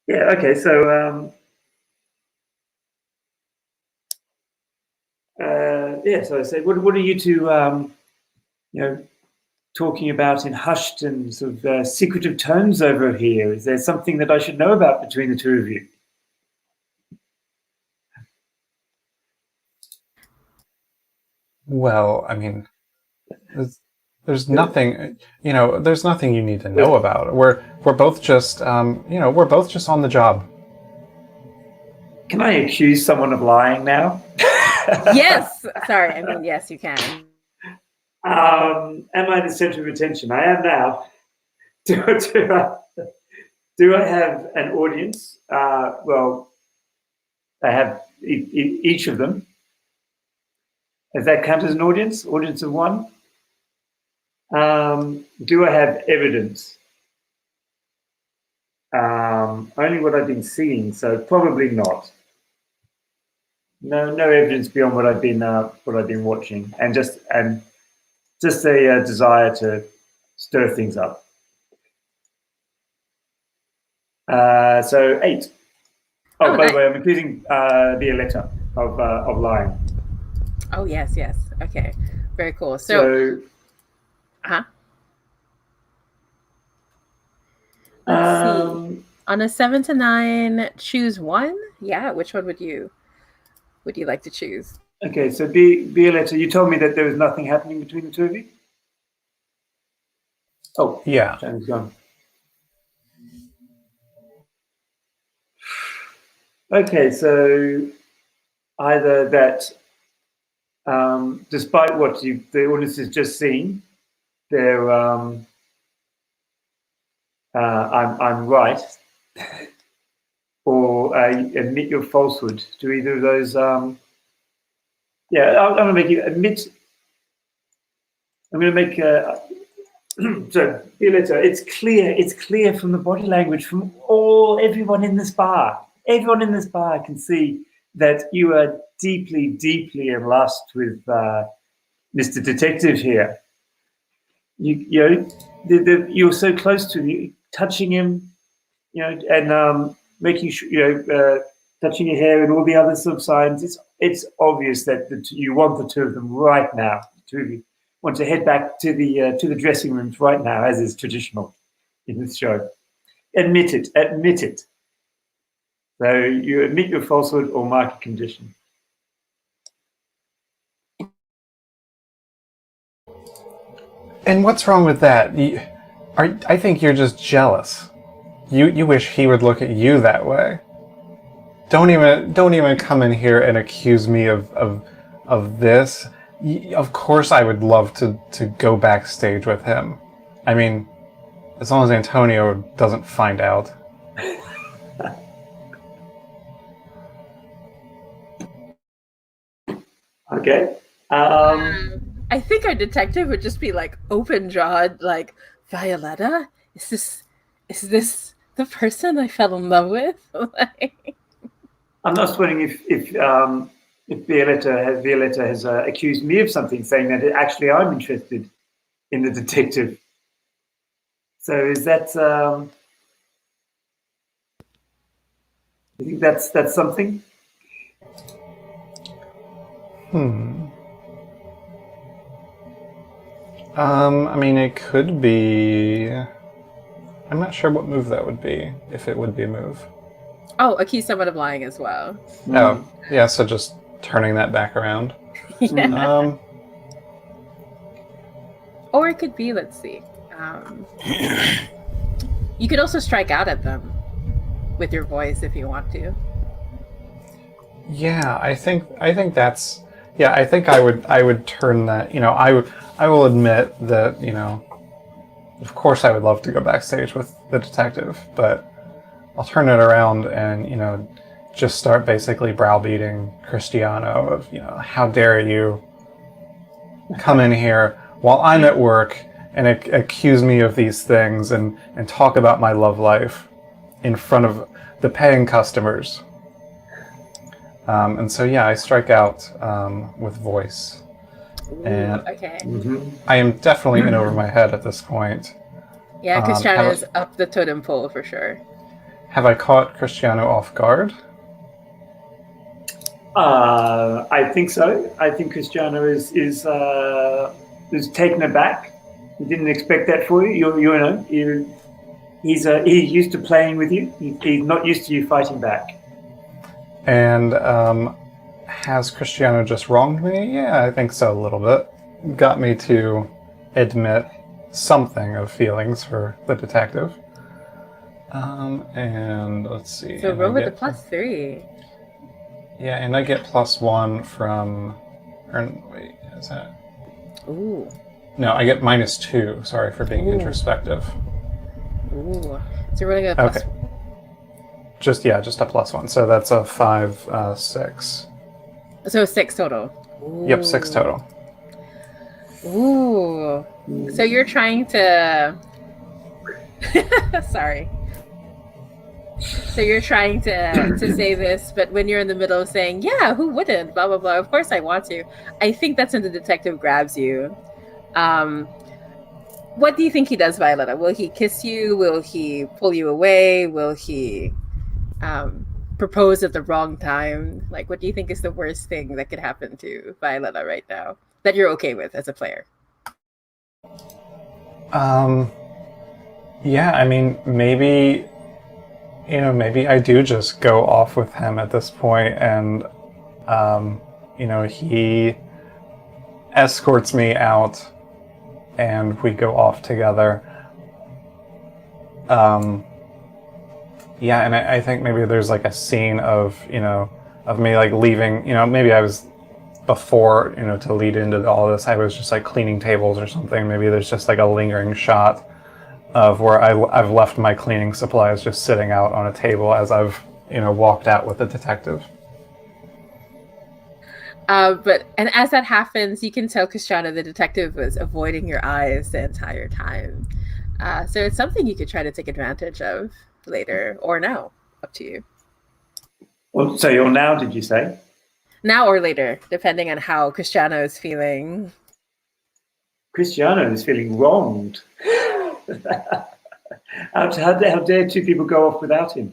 okay, so so I say, what are you two talking about in hushed and sort of secretive tones over here? Is there something that I should know about between the two of you? Well, I mean, there's nothing, there's nothing you need to know about. We're both just, we're both just on the job. Can I accuse someone of lying now? Yes. Sorry. I mean, yes, you can. Am I the center of attention? I am now. Do I have an audience? Well, I have each of them. Does that count as an audience? Audience of one? Do I have evidence? Only what I've been seeing, so probably not. No evidence beyond what I've been watching, and just a desire to stir things up. So 8. Oh, by the way, I'm accusing Violetta of lying. Oh yes. Okay, very cool. So let's see. On a 7 to 9, choose one. Yeah, which one would you like to choose? Okay, so Violetta, you told me that there was nothing happening between the two of you? Oh, yeah. James gone. Okay, so either that, despite what the audience has just seen, they're I'm right, or admit your falsehood. Do either of those? I'm going to make you admit. I'm going to make. So, Violetta, it's clear from the body language from everyone in this bar everyone in this bar can see that you are deeply, deeply in lust with Mr. Detective here. You're so close to him, touching him, and making sure, touching your hair and all the other sort of signs. It's obvious that you want the two of them right now. The two of you want to head back to the dressing rooms right now, as is traditional in this show. Admit it. Admit it. So you admit your falsehood or market condition. And what's wrong with that? I think you're just jealous. You wish he would look at you that way. Don't even come in here and accuse me of this. Of course I would love to go backstage with him. I mean, as long as Antonio doesn't find out. Okay. I think our detective would just be like open-jawed, like, Violetta? Is this the person I fell in love with? I'm just wondering if Violetta has accused me of something, saying that actually I'm interested in the detective. So is that? You think that's something? I mean, it could be. I'm not sure what move that would be, if it would be a move. Oh, accuse someone of lying as well. Oh, yeah, so just turning that back around. Yeah. Or it could be, let's see. You could also strike out at them with your voice if you want to. Yeah, I think that's. Yeah, I think I would turn that. I will admit that. Of course, I would love to go backstage with the detective, but I'll turn it around and just start basically browbeating Cristiano of how dare you come in here while I'm at work and accuse me of these things and talk about my love life in front of the paying customers. And so I strike out with voice. Ooh, and okay. I am definitely in over my head at this point. Yeah, Cristiano is up the totem pole for sure. Have I caught Cristiano off guard? I think so. I think Cristiano is taken aback. He didn't expect that for you. He's used to playing with you. He's not used to you fighting back. And has Cristiano just wronged me? Yeah, I think so a little bit. Got me to admit something of feelings for the detective. And let's see. So roll with the +3. Yeah, and I get +1 from. Wait, is that? Ooh. No, I get -2. Sorry for being introspective. Ooh. So you're rolling a Okay. Just a +1. So that's a 5, 6. So 6 total. Ooh. Yep, 6 total. Ooh. So you're trying to. Sorry. So you're trying to say this, but when you're in the middle of saying, yeah, who wouldn't? Blah, blah, blah. Of course I want to. I think that's when the detective grabs you. What do you think he does, Violetta? Will he kiss you? Will he pull you away? Will he propose at the wrong time? Like, what do you think is the worst thing that could happen to Violetta right now that you're okay with as a player? Yeah, I mean, maybe I do just go off with him at this point, and he escorts me out, and we go off together. Yeah, and I think maybe there's like a scene of me like leaving. Maybe I was before to lead into all this. I was just like cleaning tables or something. Maybe there's just like a lingering shot of where I've left my cleaning supplies just sitting out on a table as I've walked out with the detective. And as that happens, you can tell Cristiano the detective was avoiding your eyes the entire time. So it's something you could try to take advantage of later, or now, up to you. Well, so you're now, did you say? Now or later, depending on how Cristiano is feeling. Cristiano is feeling wronged. How dare two people go off without him?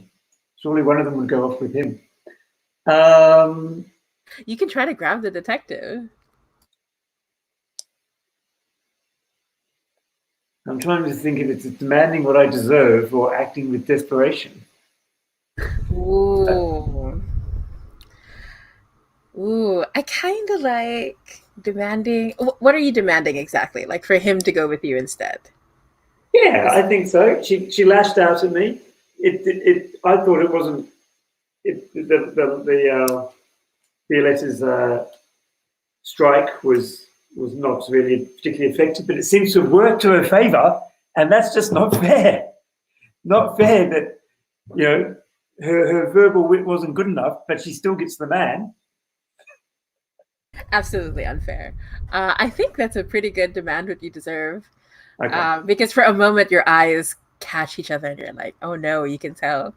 Surely one of them would go off with him. You can try to grab the detective. I'm trying to think if it's demanding what I deserve or acting with desperation. Ooh. Ooh, I kind of like demanding. What are you demanding exactly? Like for him to go with you instead? Yeah, I think so. She lashed out at me. I thought it wasn't. The Violetta's strike was not really particularly effective, but it seems to have worked to her favour, and that's just not fair. Not fair that her verbal wit wasn't good enough, but she still gets the man. Absolutely unfair. I think that's a pretty good demand what you deserve. Okay. Because for a moment your eyes catch each other and you're like, oh no, you can tell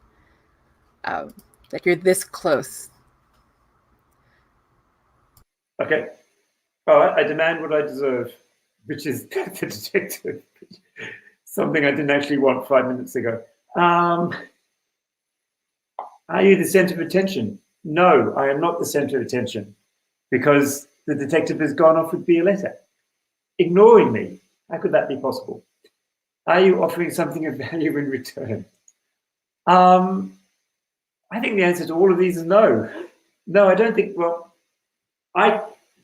that you're this close. Okay. All right. I demand what I deserve, which is the detective. Something I didn't actually want 5 minutes ago. Are you the centre of attention? No, I am not the centre of attention because the detective has gone off with Violetta, ignoring me. How could that be possible? Are you offering something of value in return? I think the answer to all of these is no. No, I don't think. Well,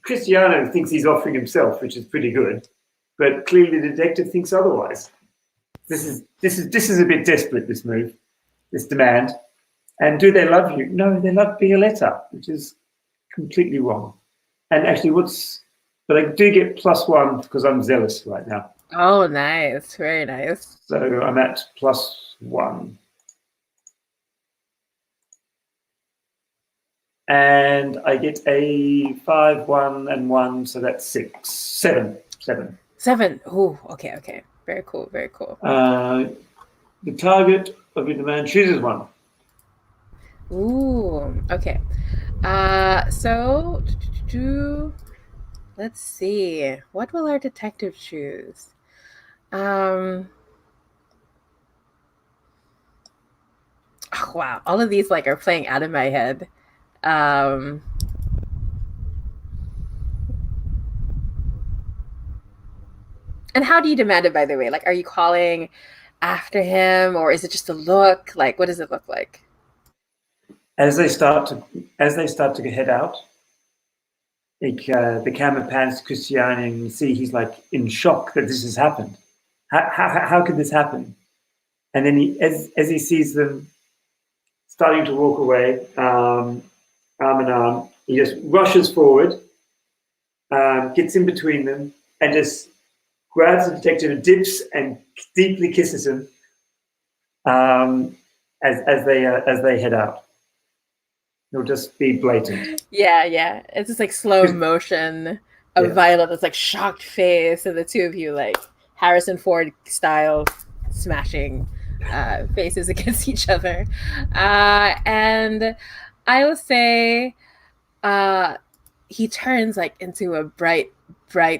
Cristiano thinks he's offering himself, which is pretty good, but clearly the detective thinks otherwise. This is a bit desperate. This move, this demand. And do they love you? No, they love Violetta, which is completely wrong. And actually, but I do get +1 because I'm zealous right now. Oh, nice. Very nice. So I'm at +1. And I get a 5, 1, and 1, so that's 6. 7. 7. Oh, okay. Very cool. The target of your demand chooses one. Ooh, okay. So let's see. What will our detective choose? Oh, wow. All of these are playing out of my head. And how do you demand it, by the way? Are you calling after him, or is it just a look? What does it look like? As they start to head out, the camera pans to Cristiano and you see he's in shock that this has happened. How could this happen? And then as he sees them starting to walk away, arm in arm, he just rushes forward, gets in between them, and just grabs the detective and dips and deeply kisses him as they head out. It'll just be blatant. Yeah. It's just slow motion of Violet's shocked face, and the two of you Harrison Ford style smashing faces against each other. And I will say he turns into a bright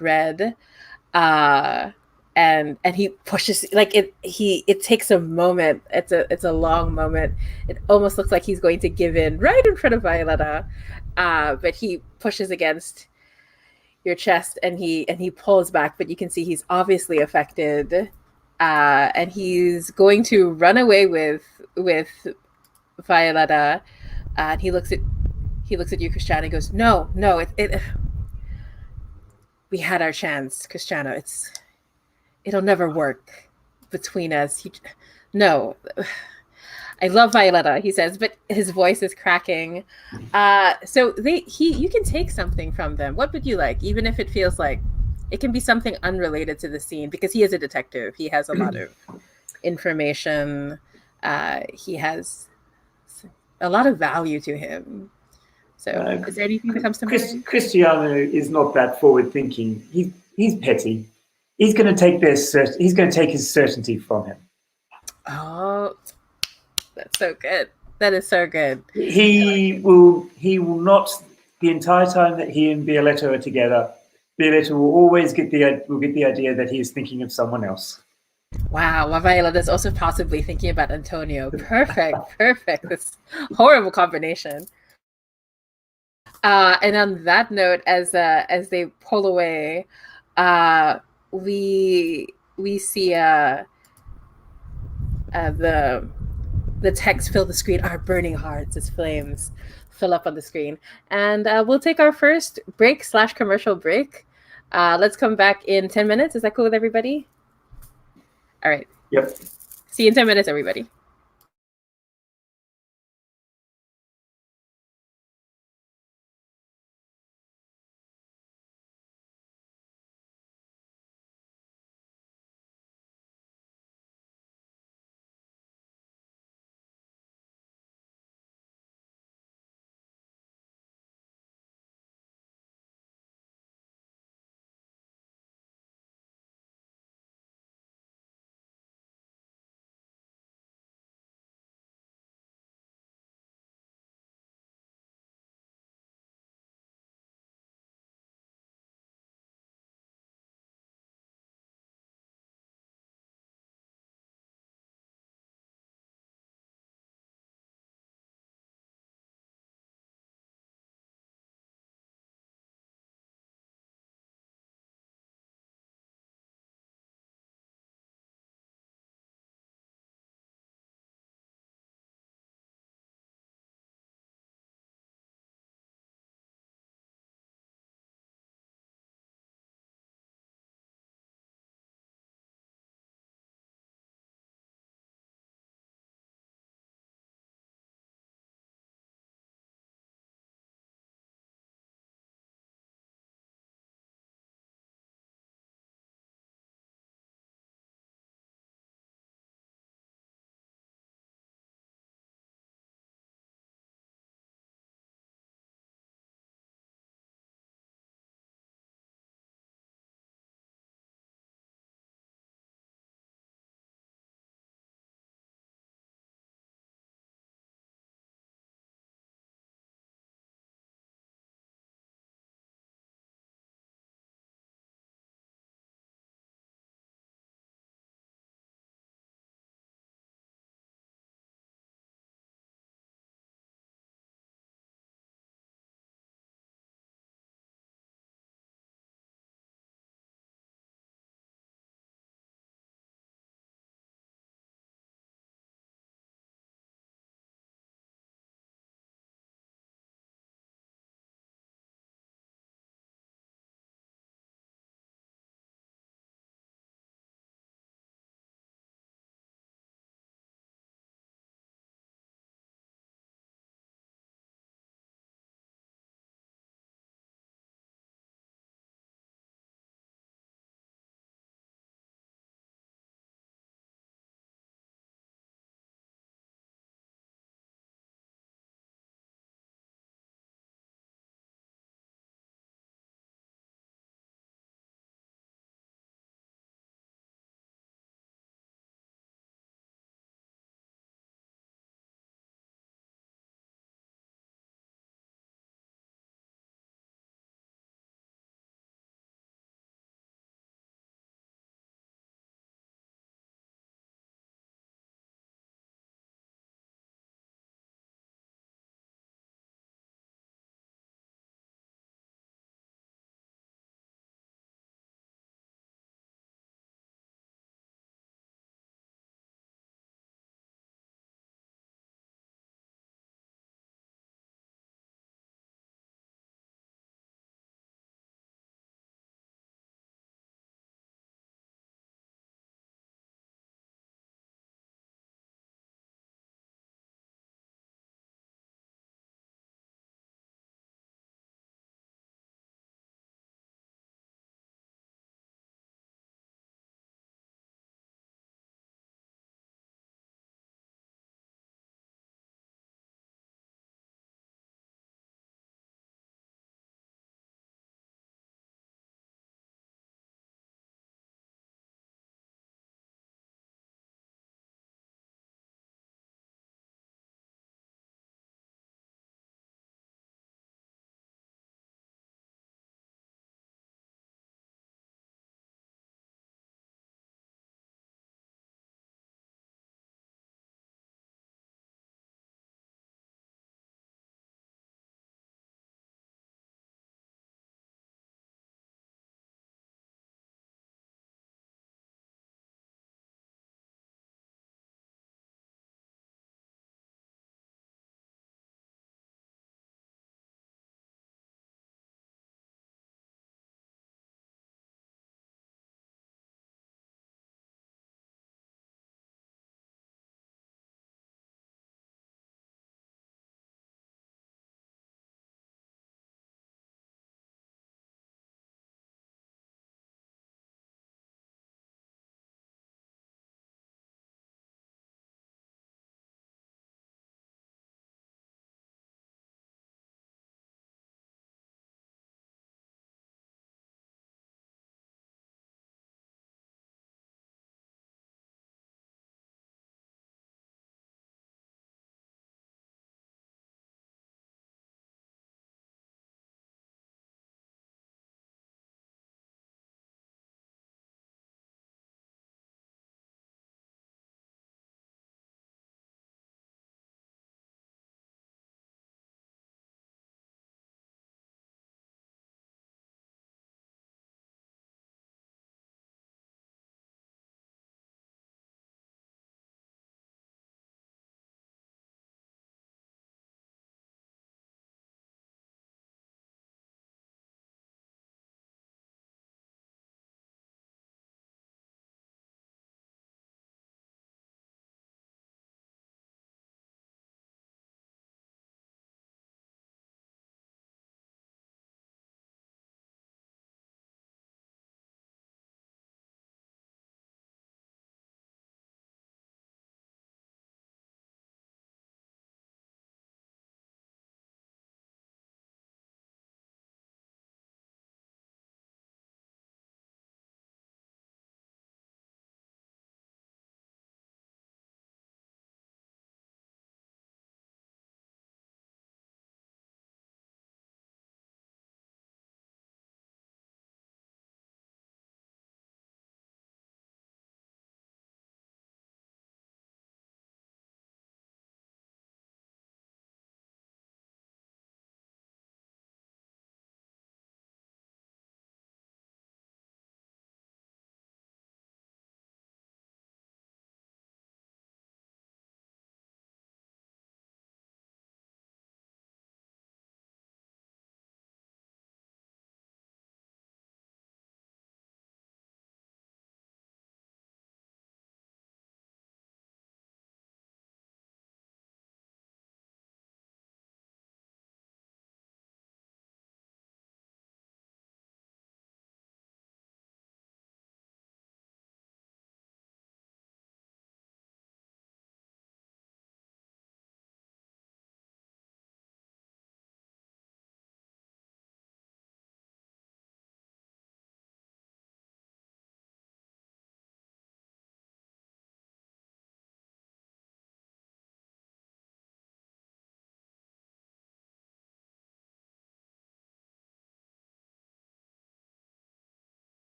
red. And he pushes it takes a moment. It's a long moment. It almost looks like he's going to give in right in front of Violetta, but he pushes against your chest and he pulls back, but you can see he's obviously affected, and he's going to run away with Violetta. And he looks at you, Cristiano, and goes, no, we had our chance, Cristiano. It'll never work between us. No, I love Violetta, he says, but his voice is cracking. So you can take something from them. What would you like? Even if it feels like it can be something unrelated to the scene, because he is a detective. He has a lot of information. He has a lot of value to him. So is there anything that comes to mind? Cristiano is not that forward thinking. He's petty. He's going to take his certainty from him. Oh, that's so good. That is so good. He will not, the entire time that he and Violetta are together, Violetta will always get the idea that he is thinking of someone else. Wow, Viola is also possibly thinking about Antonio. Perfect, perfect. This horrible combination. And on that note, as they pull away, uh, we see the text fill the screen. Our burning hearts as flames fill up on the screen, and we'll take our first break / commercial break. Let's come back in 10 minutes. Is that cool with everybody? All right. Yep. See you in 10 minutes, everybody.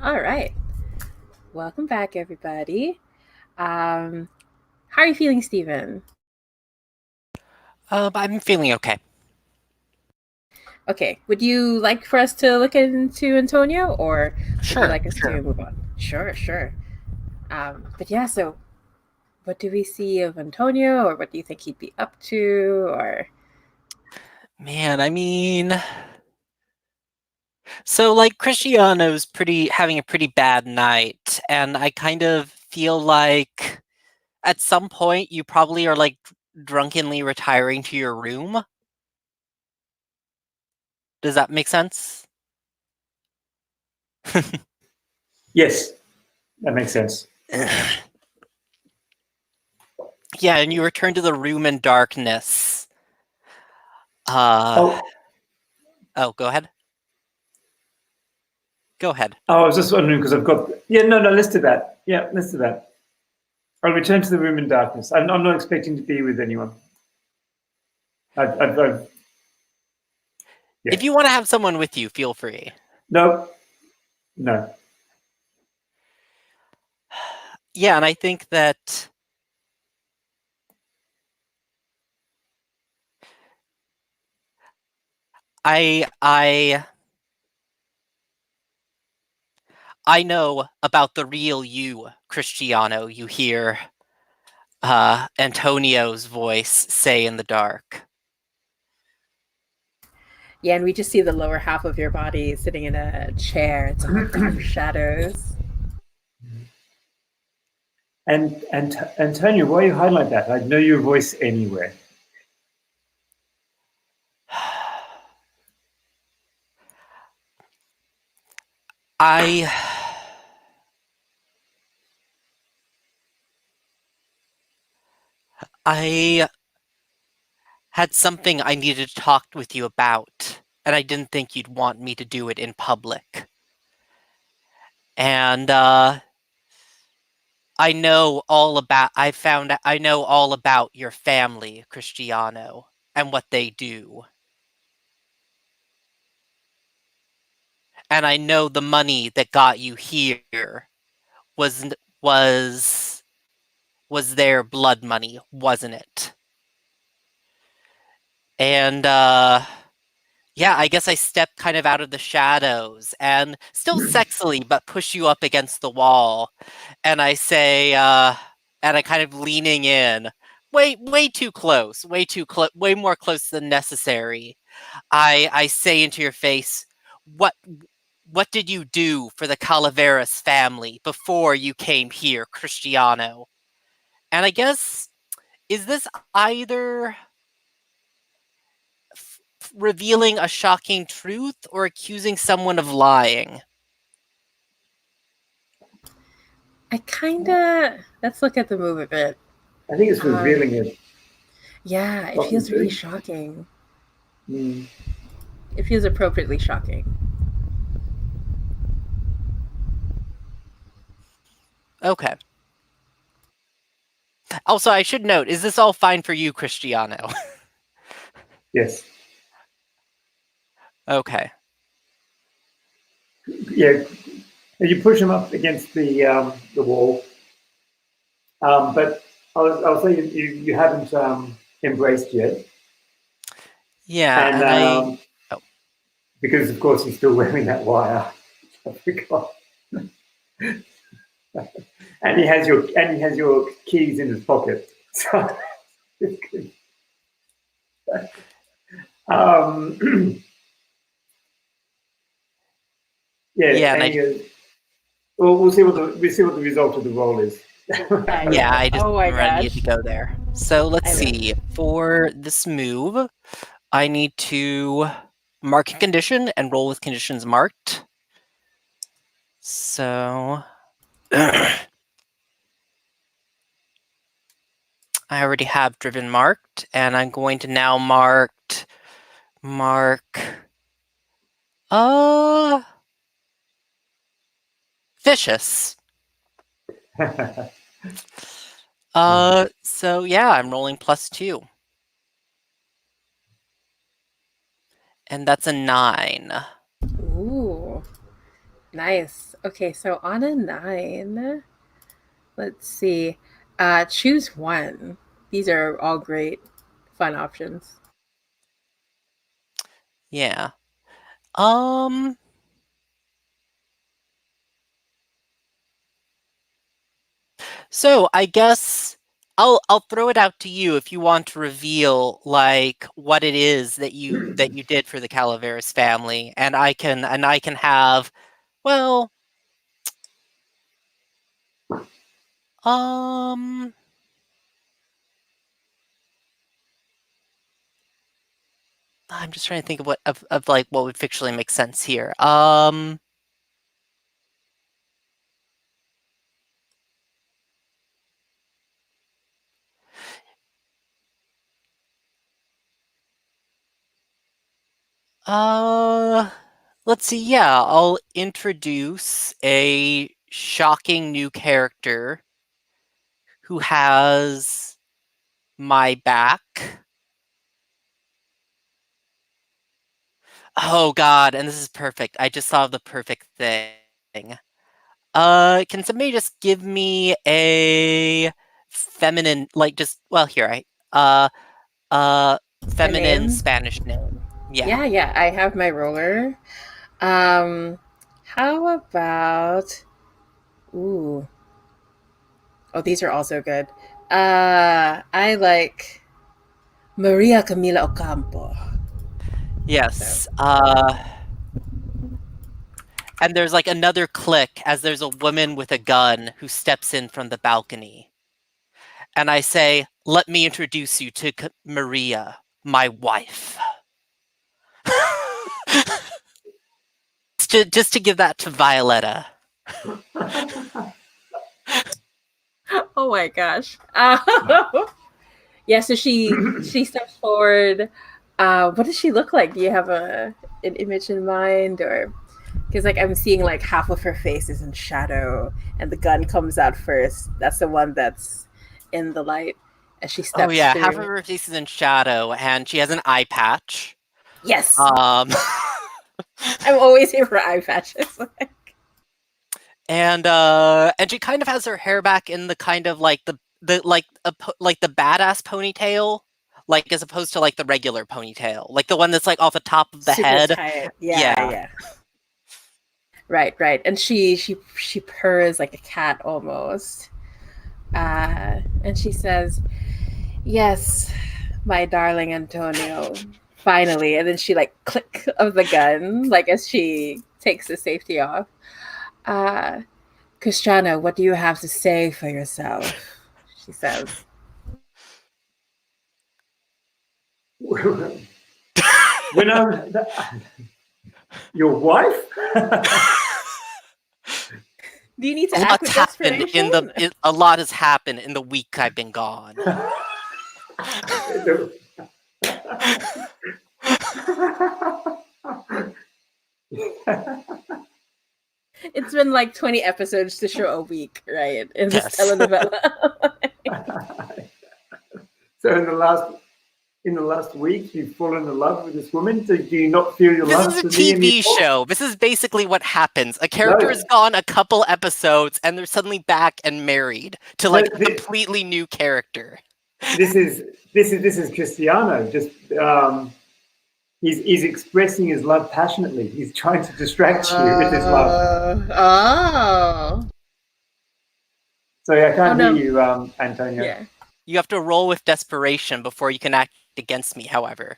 All right. Welcome back, everybody. How are you feeling, Stephen? I'm feeling okay. Okay. Would you like for us to look into Antonio, or would you like us Sure. to move on? Sure, sure. But yeah, so what do we see of Antonio, or what do you think he'd be up to, or? Man, I mean, so like Cristiano's having a pretty bad night, and I kind of feel like at some point you probably are like drunkenly retiring to your room. Does that make sense? Yes, that makes sense. Yeah, and you return to the room in darkness. Oh, Go ahead. Go ahead. I was just wondering because I've got. Yeah, no, let's do that. Yeah, let's do that. I'll return to the room in darkness. I'm not expecting to be with anyone. I've yeah. If you want to have someone with you, feel free. No. Yeah, and I think that I know about the real you, Cristiano, you hear Antonio's voice say in the dark. Yeah, and we just see the lower half of your body sitting in a chair. It's all dark shadows. And Antonio, why you highlight that? I know your voice anywhere. I had something I needed to talk with you about, and I didn't think you'd want me to do it in public. And I know all about your family, Cristiano, and what they do. And I know the money that got you here was their blood money, wasn't it? And yeah, I guess I stepped kind of out of the shadows and still sexily, but push you up against the wall. And I say, and I kind of leaning in, way too close, way more close than necessary. I say into your face, what did you do for the Calaveras family before you came here, Cristiano? And I guess, is this either revealing a shocking truth or accusing someone of lying? Let's look at the move a bit. I think it's revealing it. Yeah, it feels really shocking. Mm. It feels appropriately shocking. Okay. Also, I should note, is this all fine for you, Cristiano? Yes. Okay. Yeah. You push him up against the wall, but I'll say you haven't embraced yet. Yeah, and because of course he's still wearing that wire. I forgot. And he has your keys in his pocket. So Yeah, and he goes, well, we'll see what the result of the roll is. Yeah, I just Oh my need gosh. to go there. So let's see. For this move, I need to mark a condition and roll with conditions marked. So I already have driven marked, and I'm going to now mark vicious. So yeah, I'm rolling +2. And that's a 9. Ooh. Nice. Okay, so on a 9, let's see. Choose one. These are all great, fun options. Yeah. Um. So I guess I'll throw it out to you if you want to reveal like what it is that you did for the Calaveras family, and I can have well, um, I'm just trying to think of what of like what would fictionally make sense here. Uh, let's see. Yeah, I'll introduce a shocking new character who has my back. Oh God, and this is perfect. I just saw the perfect thing. Can somebody just give me a feminine, like just well here uh uh A feminine name? Spanish name. Yeah. Yeah, yeah. I have my roller. Um, how about? Ooh. Oh, these are also good. I like Maria Camila Ocampo. So Yes. And there's like another click as there's a woman with a gun who steps in from the balcony. And I say, "Let me introduce you to Maria, my wife." Just to give that to Violetta. oh my gosh. Yeah, so she steps forward. What does she look like? Do you have an image in mind, or because like I'm seeing like half of her face is in shadow, and the gun comes out first. That's the one that's in the light as she Oh steps yeah, half of through. her face is in shadow, and she has an eye patch. Yes, Um, I'm always here for eye patches. and she kind of has her hair back in the kind of like the like like the badass ponytail, like as opposed to like the regular ponytail, like the one that's like off the top of the Super head. tight. Yeah, Yeah. yeah. Right, right. And she purrs like a cat almost. And she says, "Yes, my darling Antonio, finally." And then she like click of the gun, like as she takes the safety off. Uh, Christiana, what do you have to say for yourself? She says. When I'm your wife. Do you need to A act lot's with happened in the desperation? a lot has happened in the week I've been gone. It's been like 20 episodes to show a week, right? In this Yes. telenovela. So in the last week, you've fallen in love with this woman. So do you not feel your This love is a for me TV anymore? show. This is basically what happens. A character No, is gone a couple episodes and they're suddenly back and married to no. like a completely new character. This is Cristiano. Just he's expressing his love passionately. He's trying to distract you with his love. Oh. Sorry, I Oh can't hear no. you, Antonio. Yeah. You have to roll with desperation before you can act against me, however.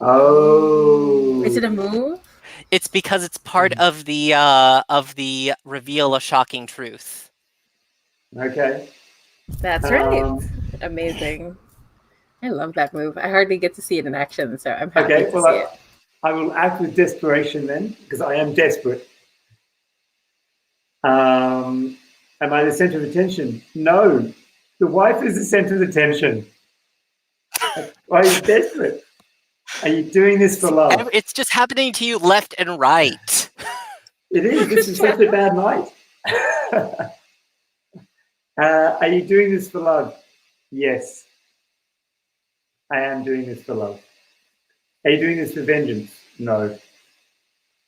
Oh. Is it a move? It's because it's part of the reveal a shocking truth. Okay. That's right. Amazing. I love that move. I hardly get to see it in action, so I'm happy Okay. to see it. Well, I will act with desperation then, because I am desperate. Am I the center of attention? No. The wife is the center of attention. Why are you desperate? Are you doing this for love? It's just happening to you left and right. It is. This is such a bad night. Are you doing this for love? Yes, I am doing this for love. Are you doing this for vengeance? No,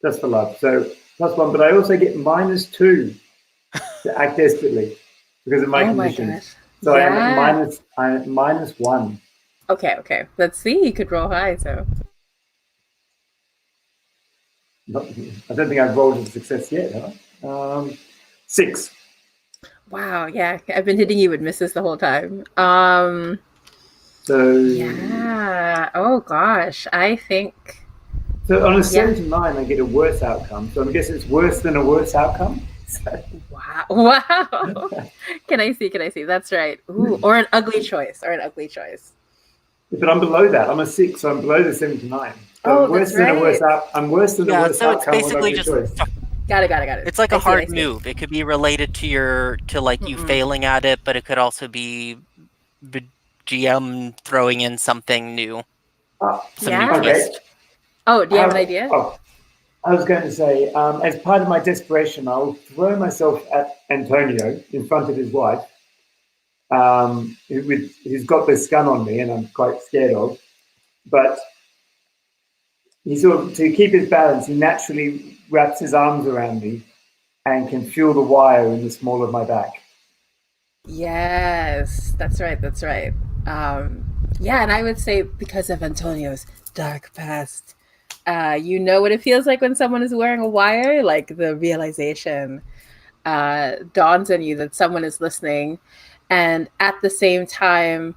just for love. So +1, but I also get -2 to act desperately because of my condition. My gosh. So yeah. I am at -1. Okay. Let's see. You could roll high, so. I don't think I've rolled a success yet, have I? 6. Wow, yeah. I've been hitting you with misses the whole time. So yeah. Oh gosh. I think. So on a 7 to 9, I get a worse outcome. So I guess it's worse than a worse outcome. So. Wow. Can I see? That's right. Ooh, or an ugly choice. But I'm below that. I'm a 6, so I'm below the 7 to 9. So I'm worse than a worse I'm worse than the worst so it's outcome. basically just choice. Got it. It's like a hard move. It could be related to you failing at it, but it could also be the GM throwing in something new. Some new twist. Oh, do you have an idea? Oh, I was going to say, as part of my desperation, I'll throw myself at Antonio in front of his wife, who's got this gun on me and I'm quite scared of. But he to keep his balance, he naturally wraps his arms around me and can feel the wire in the small of my back. Yes, that's right. Yeah, and I would say because of Antonio's dark past, you know what it feels like when someone is wearing a wire. Like the realization dawns on you that someone is listening, and at the same time,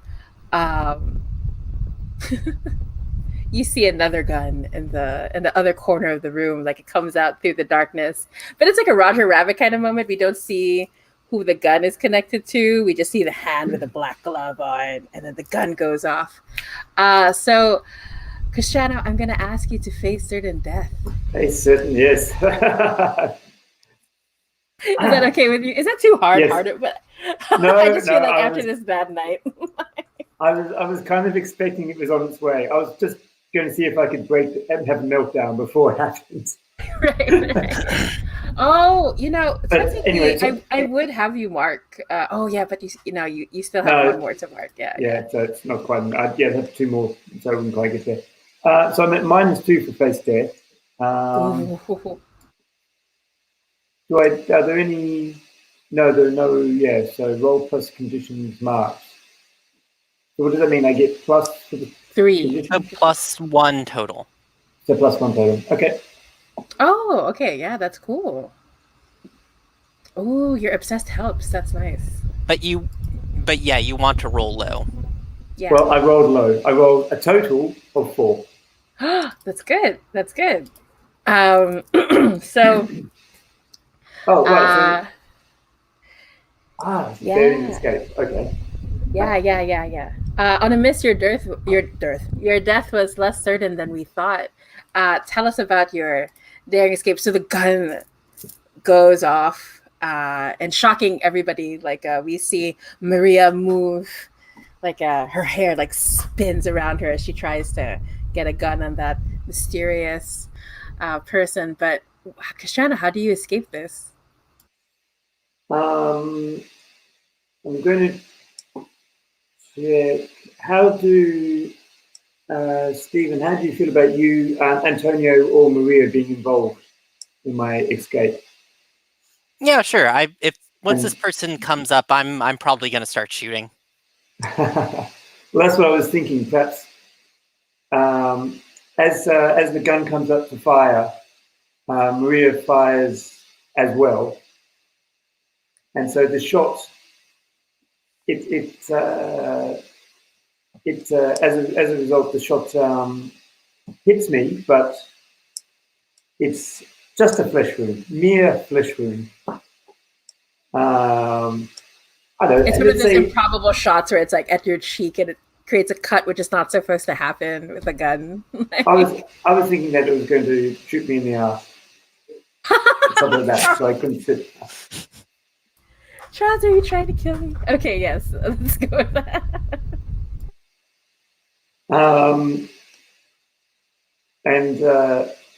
you see another gun in the other corner of the room. Like it comes out through the darkness, but it's like a Roger Rabbit kind of moment. We don't see who the gun is connected to. We just see the hand with a black glove on, and then the gun goes off. So, Cristiano, I'm going to ask you to face certain death. Face certain, yes. Is that okay with you? Is that too hard? Yes. Harder, but no, I just feel like after this bad night. I was kind of expecting it was on its way. I was just going to see if I could break and have a meltdown before it happens. Right. Oh, anyway, I would have you mark. But you still have one more to mark. Yeah. So it's not quite. I have 2 more, so I wouldn't quite get there. So I'm at -2 for face death. Are there any? No, there are no. Yeah. So roll plus conditions marked. So what does that mean? I get plus for the 3. +1 total. So +1 total. Okay. Oh, okay. Yeah, that's cool. Oh, your obsessed helps. That's nice. But you want to roll low. Yeah. Well, I rolled low. I rolled a total of 4. That's good. So. Oh, right. Daring escape. Okay. Yeah. On a miss, your death was less certain than we thought. Tell us about your daring escape. So the gun goes off, and shocking everybody. Like we see Maria move, like her hair like spins around her as she tries to get a gun on that mysterious person. But Cassandra, how do you escape this? I'm going to check. How do Stephen? How do you feel about you, Antonio or Maria, being involved in my escape? Yeah, sure. Once this person comes up, I'm probably going to start shooting. Well, that's what I was thinking. Perhaps as the gun comes up to fire, Maria fires as well, and so the shot. As a result, the shot hits me, but it's just a flesh wound, mere flesh wound. I don't know. It's one of those improbable shots where it's like at your cheek and it creates a cut, which is not supposed to happen with a gun. I was thinking that it was going to shoot me in the ass, something like that, so I couldn't sit. Charles, are you trying to kill me? Okay, yes, let's go with that. And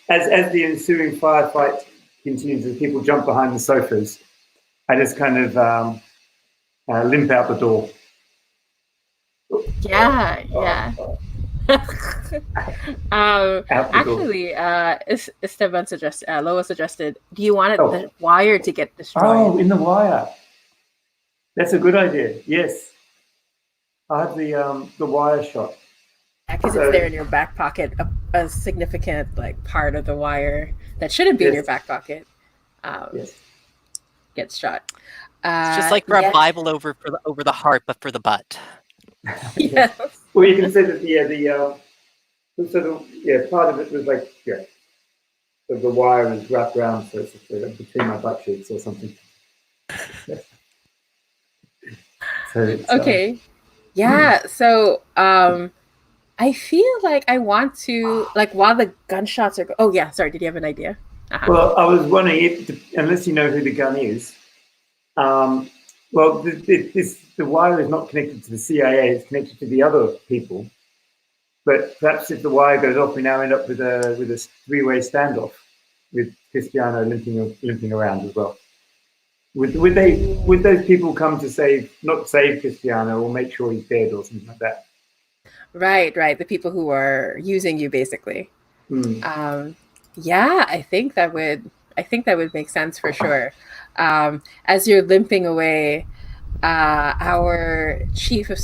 as the ensuing firefight continues, as people jump behind the sofas, I just kind of limp out the door. Yeah. Out the door. Actually, Esteban Loa suggested, do you want Oh. the wire to get destroyed? Oh, in the wire. That's a good idea. Yes. I have the wire shot. Because So- it's there in your back pocket, a significant like part of the wire that shouldn't be in your Yes. back pocket Yes. gets shot. It's just like for a Bible over the heart, but for the butt. Yes. Well, you can say that part of it was like the wire is wrapped around, so it's between my butt cheeks or something. So it's, Okay. Yeah. So I feel like I want to like while the gunshots are. Oh yeah. Sorry. Did you have an idea? Well, I was wondering if, unless you know who the gun is, well, the wire is not connected to the CIA; it's connected to the other people. But perhaps if the wire goes off, we now end up with a three-way standoff with Cristiano limping around as well. Would those people come to not save Cristiano or make sure he's dead or something like that? Right. The people who are using you, basically. Yeah, I think that would make sense for sure. As you're limping away, our supposed chief of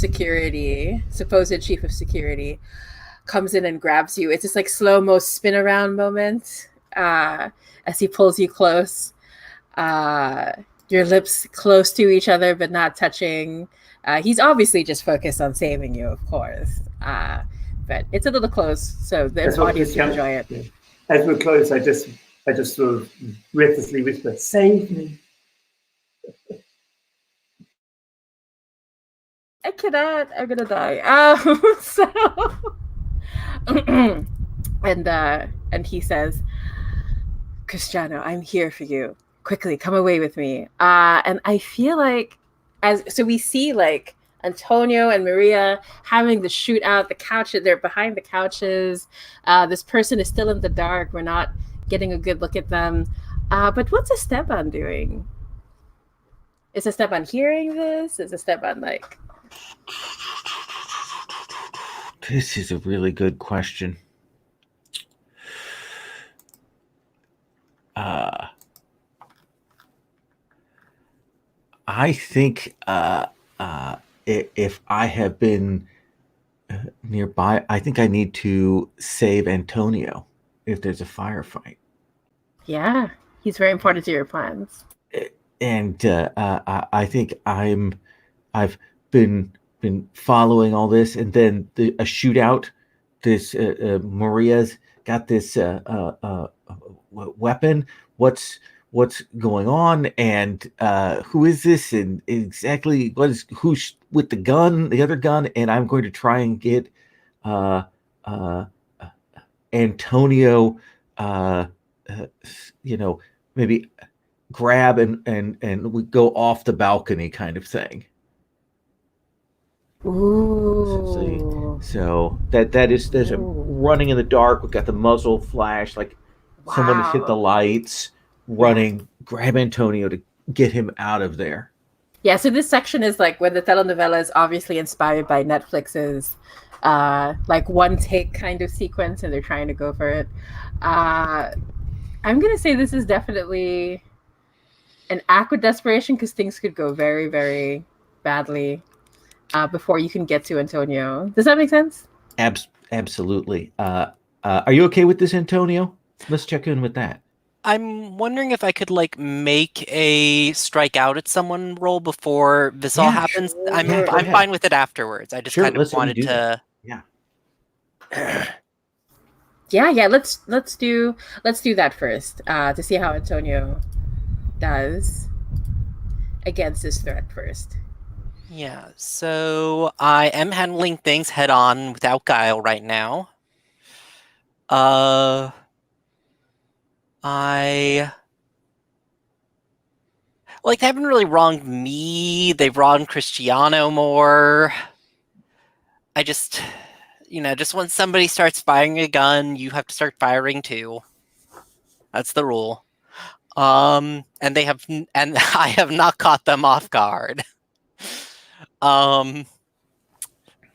security, comes in and grabs you. It's just like slow-mo spin around moment as he pulls you close. Your lips close to each other but not touching. He's obviously just focused on saving you, of course. But it's a little close, so the audience can enjoy it. Yeah. As we're close, I just sort of breathlessly whisper, "Save me." I cannot. I'm gonna die. And he says, "Cristiano, I'm here for you. Quickly, come away with me." And I feel like we see like Antonio and Maria having the shootout. The couch, they're behind the couches. This person is still in the dark. We're not getting a good look at them. But what's Esteban doing? Is Esteban hearing this? Is Esteban like? This is a really good question. I think if I have been nearby, I think I need to save Antonio if there's a firefight. Yeah, he's very important to your plans. And I think I've been following all this, and then a shootout. This Maria's got this weapon. What's going on, and who is this, and exactly who's with the gun, the other gun, and I'm going to try and get Antonio, maybe grab and we go off the balcony kind of thing. Ooh. So there's a running in the dark. We've got the muzzle flash, like someone has hit the lights, running, grab Antonio to get him out of there. Yeah, so this section is like when the telenovela is obviously inspired by Netflix's like one take kind of sequence, and they're trying to go for it. I'm gonna say this is definitely an act with desperation because things could go very, very badly before you can get to Antonio. Does that make sense? Absolutely. Are you okay with this, Antonio? Let's check in with that. I'm wondering if I could like make a strike out at someone roll before this all happens. Sure. I'm fine with it afterwards. I just kind of wanted to. Yeah. Let's do that first to see how Antonio does against this threat first. Yeah, so I am handling things head on without guile right now. They haven't really wronged me. They've wronged Cristiano more. I just when somebody starts firing a gun, you have to start firing too. That's the rule. And I have not caught them off guard. And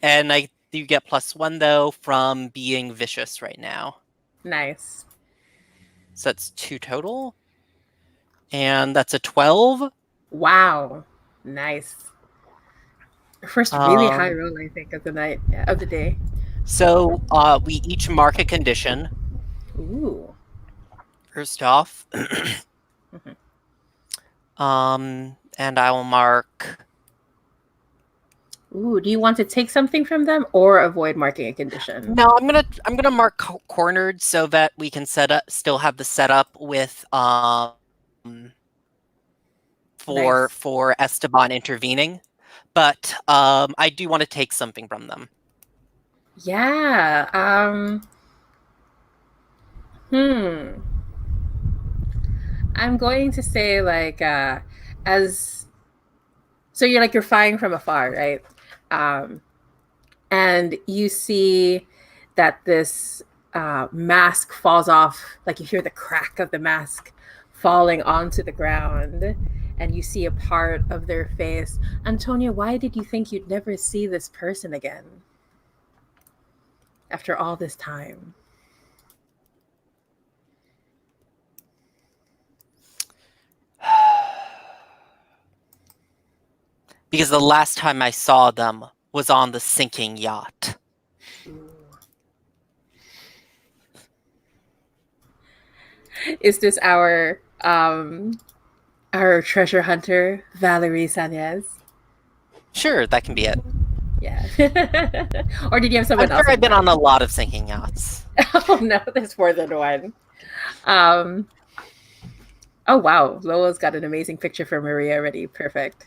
I You get +1 though from being vicious right now. Nice. So that's 2 total. And that's a 12. Wow. Nice. First really high roll, I think, of the night, of the day. So we each mark a condition. Ooh. First off. And I will mark. Ooh, do you want to take something from them or avoid marking a condition? No, I'm gonna mark cornered so that we can still have the setup with Nice. for Esteban intervening. But I do want to take something from them. Yeah. I'm going to say like so you're flying from afar, right? And you see that this mask falls off, like you hear the crack of the mask falling onto the ground, and you see a part of their face. Antonia, why did you think you'd never see this person again after all this time? Because the last time I saw them was on the sinking yacht. Is this our treasure hunter, Valerie Sanchez? Sure, that can be it. Yeah. Or did you have someone else? I'm sure I've been on a lot of sinking yachts. Oh no, there's more than one. Oh wow, Lola's got an amazing picture for Maria already. Perfect.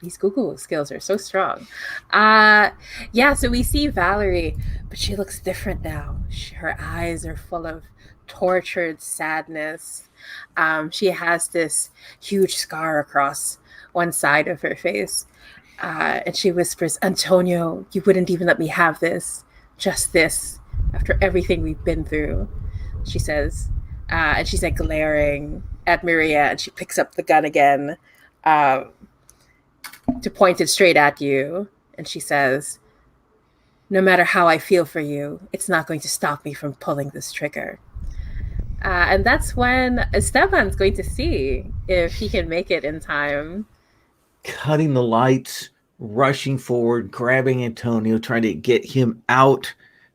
These Google skills are so strong. Yeah, so we see Valerie, but she looks different now. Her eyes are full of tortured sadness. She has this huge scar across one side of her face. And she whispers, Antonio, you wouldn't even let me have this. Just this. After everything we've been through, she says. And she's like glaring at Maria, and she picks up the gun again to point it straight at you. And she says, no matter how I feel for you, it's not going to stop me from pulling this trigger. And that's when Esteban's going to see if he can make it in time. Cutting the lights, rushing forward, grabbing Antonio, trying to get him out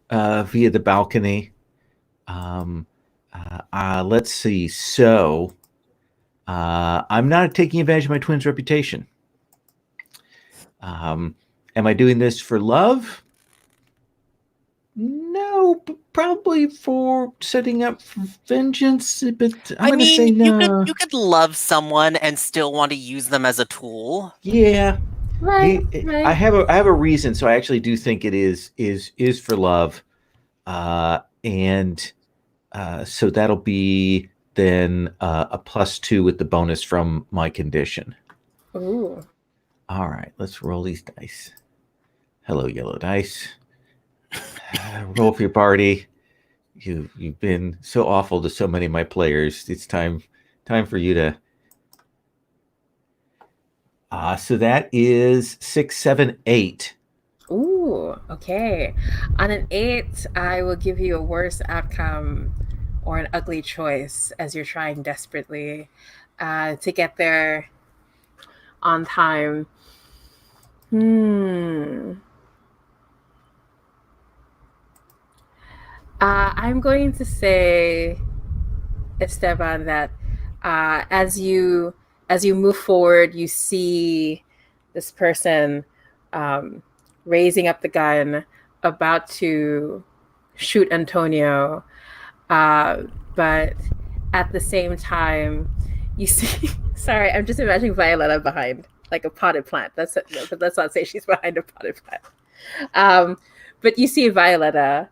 via the balcony. Let's see. So I'm not taking advantage of my twin's reputation. Am I doing this for love? No, probably for setting up for vengeance. But I'm going to say no. You could love someone and still want to use them as a tool. Yeah, Right. I have a reason. So I actually do think it is for love, and so that'll be then a +2 with the bonus from my condition. Ooh. All right, let's roll these dice. Hello, yellow dice. Roll for your party. You've been so awful to so many of my players. It's time for you to. So that is 6, 7, 8. Ooh, okay. On an 8, I will give you a worse outcome or an ugly choice as you're trying desperately to get there on time. I'm going to say, Esteban, that as you move forward, you see this person raising up the gun, about to shoot Antonio, but at the same time, you see. Sorry, I'm just imagining Violetta behind like a potted plant. Let's not say she's behind a potted plant. But you see Violetta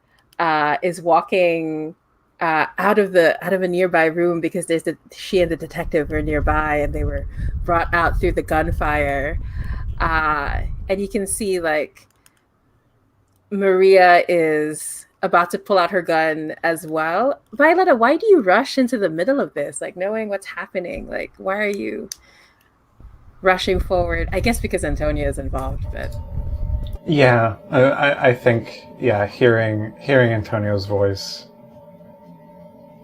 is walking out of a nearby room because she and the detective are nearby, and they were brought out through the gunfire. And you can see like Maria is about to pull out her gun as well. Violetta, why do you rush into the middle of this? Like, knowing what's happening, like, why are you rushing forward? I guess because Antonia is involved, but Yeah, I think hearing Antonio's voice,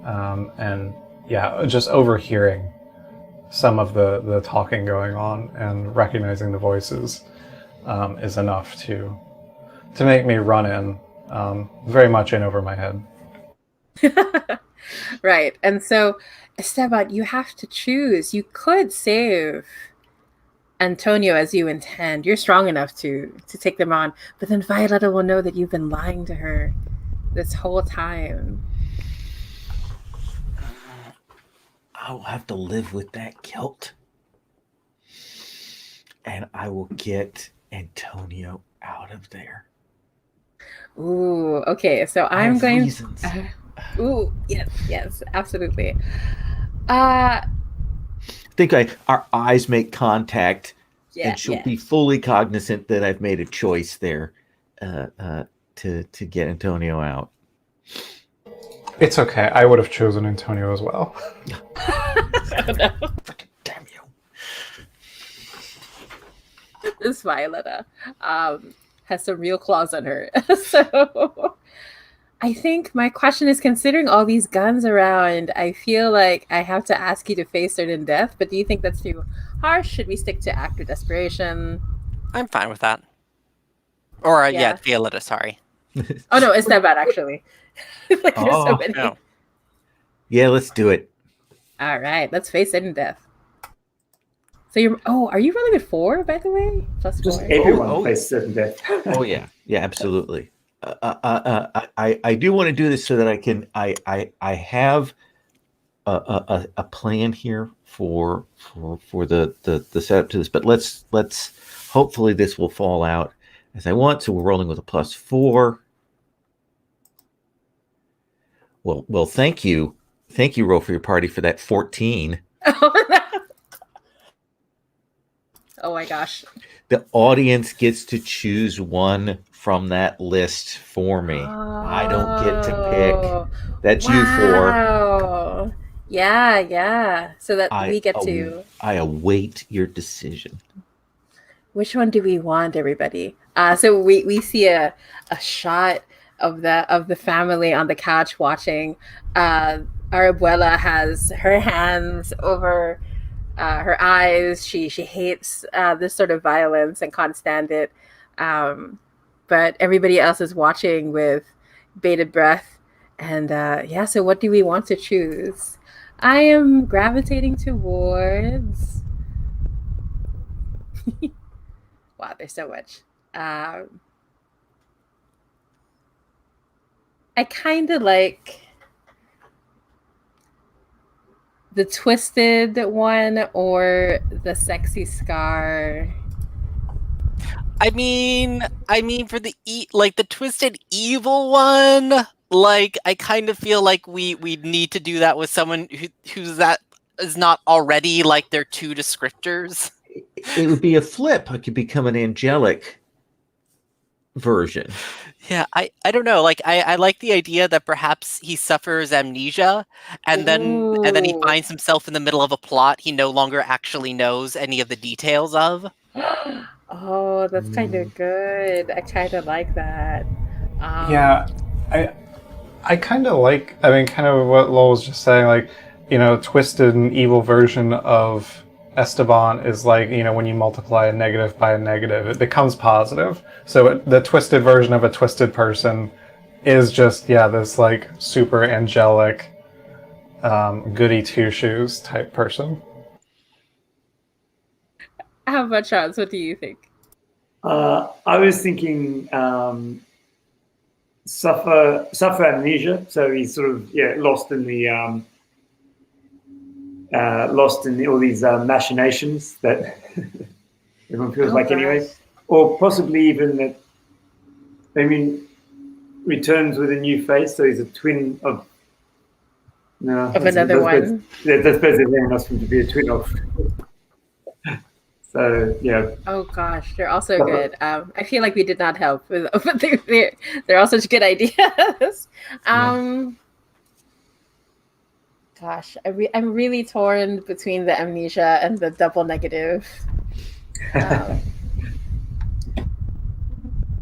and just overhearing some of the talking going on and recognizing the voices is enough to make me run in, very much in over my head. Right. And so, Esteban, you have to choose. You could save Antonio as you intend. You're strong enough to take them on, but then Violetta will know that you've been lying to her this whole time. I will have to live with that guilt. And I will get Antonio out of there. Ooh, okay. So I I'm have going. reasons. Ooh, yes, absolutely. I think our eyes make contact, Yeah, and she'll yeah. be fully cognizant that I've made a choice there to get Antonio out. It's okay. I would have chosen Antonio as well. Oh, no. Damn you. This Violetta has some real claws on her. So I think my question is, considering all these guns around, I feel like I have to ask you to face certain death, but do you think that's too harsh? Should we stick to act of desperation? I'm fine with that. Or Yeah. Violetta, sorry. Oh no, it's not bad actually. Like there's so Oh. many. No. Yeah, let's do it. All right, let's face certain death. So are you rolling at 4, by the way? Plus Just 4. everyone faces certain death. Oh yeah, absolutely. I do want to do this so that I have a plan here for the setup to this, but let's hopefully this will fall out as I want. So we're rolling with a +4. Well, thank you, Roll for Your Party, for that 14. Oh my gosh. The audience gets to choose one from that list for me. I don't get to pick. That's you 4. Wow. Yeah. So that we get to. I await your decision. Which one do we want, everybody? So we see a shot of the family on the couch watching. Our abuela has her hands over her eyes. She hates this sort of violence and can't stand it. But everybody else is watching with bated breath. And so what do we want to choose? I am gravitating towards. Wow, there's so much. I kind of like the twisted one or the sexy scar. I mean, for the the twisted evil one, like I kind of feel like we need to do that with someone who's that is not already like their 2 descriptors. It would be a flip. I could become an angelic version. Yeah, I don't know. Like I like the idea that perhaps he suffers amnesia and then he finds himself in the middle of a plot he no longer actually knows any of the details of. Oh, that's kind of good. I kind of like that. I kind of like, kind of what Lowell was just saying, like, twisted and evil version of Esteban is like, when you multiply a negative by a negative, it becomes positive. So the twisted version of a twisted person is just, this like super angelic, goody two-shoes type person. How about Charles? What do you think? I was thinking suffer amnesia, so he's sort of lost in all these machinations that everyone feels like anyway, or possibly even that. I mean, returns with a new face, so he's a twin of. No, of another one. That's better than us to be a twin of. So yeah. Oh gosh, they're also good. I feel like we did not help, but they're all such good ideas. Gosh, I'm really torn between the amnesia and the double negative.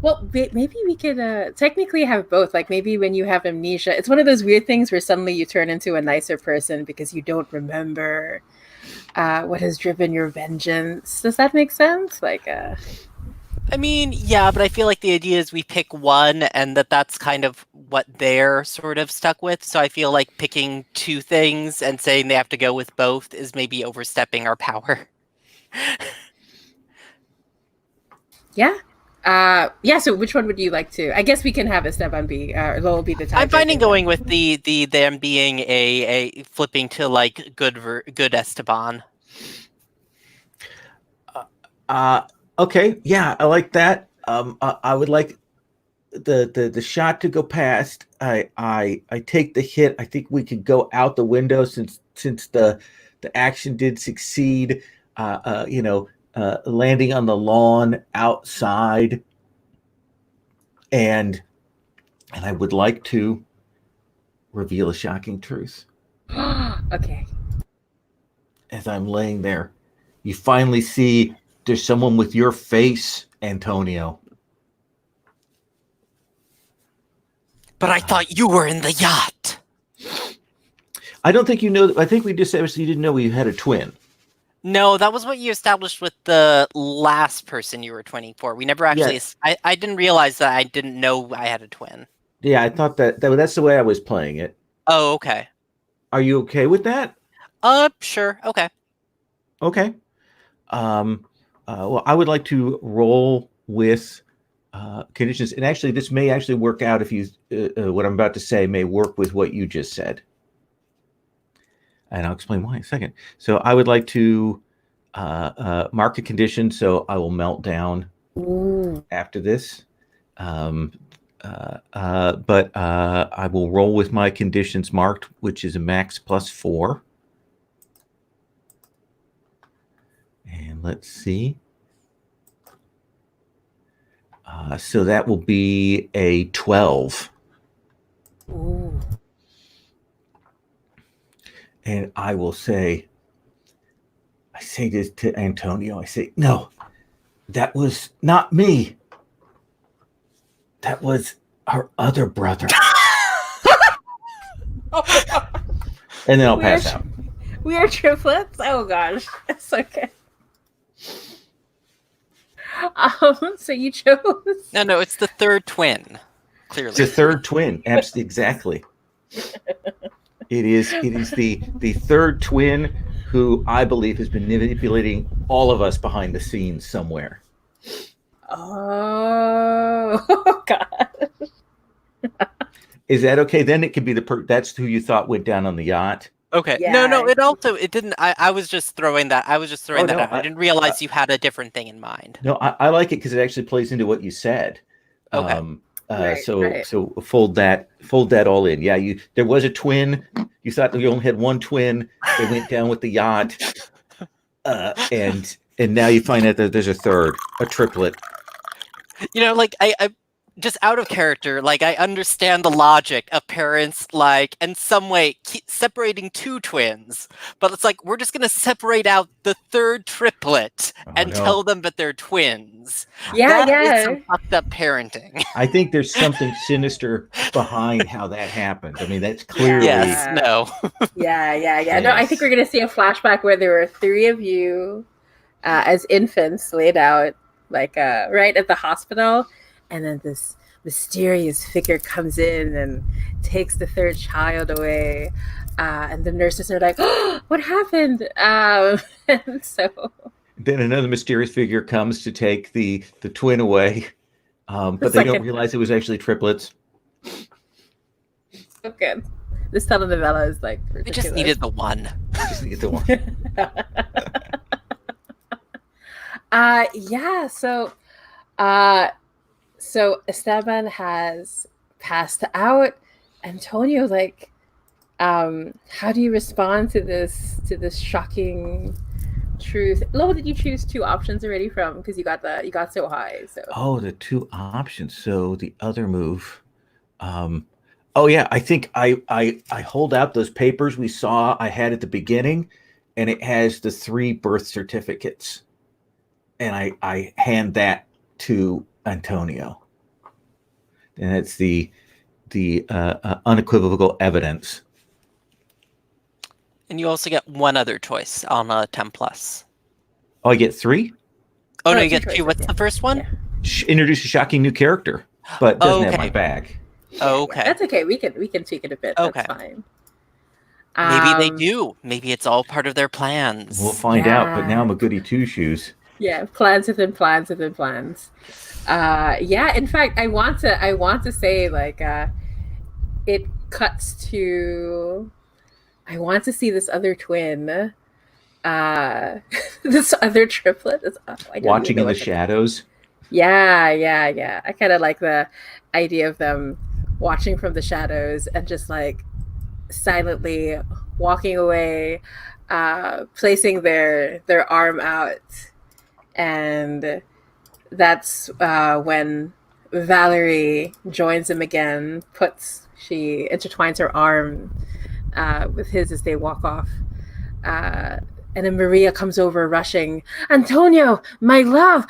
Well, maybe we could technically have both. Like maybe when you have amnesia, it's one of those weird things where suddenly you turn into a nicer person because you don't remember what has driven your vengeance. Does that make sense? Like, I mean, yeah, but I feel like the idea is we pick one and that's kind of what they're sort of stuck with. So I feel like picking two things and saying they have to go with both is maybe overstepping our power. yeah. Yeah, so which one would you like to? I guess we can have Esteban be, Lowell be the tiebreaker. I'm finding going with the them being a flipping to like good Esteban. Okay, yeah, I like that. I would like the shot to go past. I take the hit. I think we could go out the window since the action did succeed. Landing on the lawn outside, and I would like to reveal a shocking truth. Okay. As I'm laying there, you finally see there's someone with your face, Antonio. But I thought you were in the yacht. I don't think you know. I think we just said you didn't know we had a twin. No, that was what you established with the last person you were twinning for. We never actually. Yeah. I didn't realize that I didn't know I had a twin. Yeah, I thought that's the way I was playing it. Oh, okay. Are you okay with that? Sure. Okay. Okay. Well, I would like to roll with conditions, and actually, this may actually work out if you. What I'm about to say may work with what you just said. And I'll explain why in a second. So I would like to mark a condition, so I will melt down after this. But I will roll with my conditions marked, which is a max +4. And let's see. So that will be a 12. Ooh. And I say this to Antonio. I say, no, that was not me. That was our other brother. And then I'll pass out. We are triplets? Oh, gosh. It's okay. So you chose? No, it's the third twin. Clearly. It's the third twin. Absolutely, exactly. It is the third twin who I believe has been manipulating all of us behind the scenes somewhere. Oh God. Is that okay? Then it could be that's who you thought went down on the yacht. Okay. Yeah. No, it didn't. I was just throwing that. I out. I didn't realize you had a different thing in mind. No, I like it because it actually plays into what you said. Okay. So fold that all in. Yeah, there was a twin. You thought you only had one twin. They went down with the yacht, and now you find out that there's a third, a triplet. You know, like I just out of character. Like I understand the logic of parents, like in some way separating two twins, but it's like we're just gonna separate out the third triplet and tell them that they're twins. Yeah, that is some fucked up parenting. I think there's something sinister behind how that happened. I mean, that's clearly yes. No. Yeah. Yes. No, I think we're gonna see a flashback where there were 3 of you as infants laid out, like right at the hospital. And then this mysterious figure comes in and takes the third child away. And the nurses are like, oh, what happened? And so then another mysterious figure comes to take the twin away. But they don't realize it was actually triplets. So good. This telenovela is like ridiculous. We just needed the one. Yeah, so Esteban has passed out. Antonio, like, how do you respond to this shocking truth? Lo, did you choose 2 options already from because you got so high? So the 2 options. So the other move. Oh yeah, I think I hold out those papers we saw I had at the beginning, and it has the 3 birth certificates, and I hand that to Antonio. and it's the unequivocal evidence. And you also get one other choice on a 10 plus. Oh, I get 3? Oh, no, Oh, you two get 2. choices, What's yeah. the first one? Yeah. Introduce a shocking new character, but doesn't have my Okay. bag. Okay. That's okay. We can tweak it a bit. Okay. That's fine. Maybe they do. Maybe it's all part of their plans. We'll find out, but now Yeah. I'm a goody two-shoes. Yeah, plans within plans within plans. Yeah, in fact, I want to say like it cuts to I want to see this other twin, this other triplet. I don't even Watching know in the what to- shadows. Yeah. I kind of like the idea of them watching from the shadows and just like silently walking away, placing their arm out, and that's when Valerie joins him again. She intertwines her arm with his as they walk off. And then Maria comes over rushing. Antonio, my love,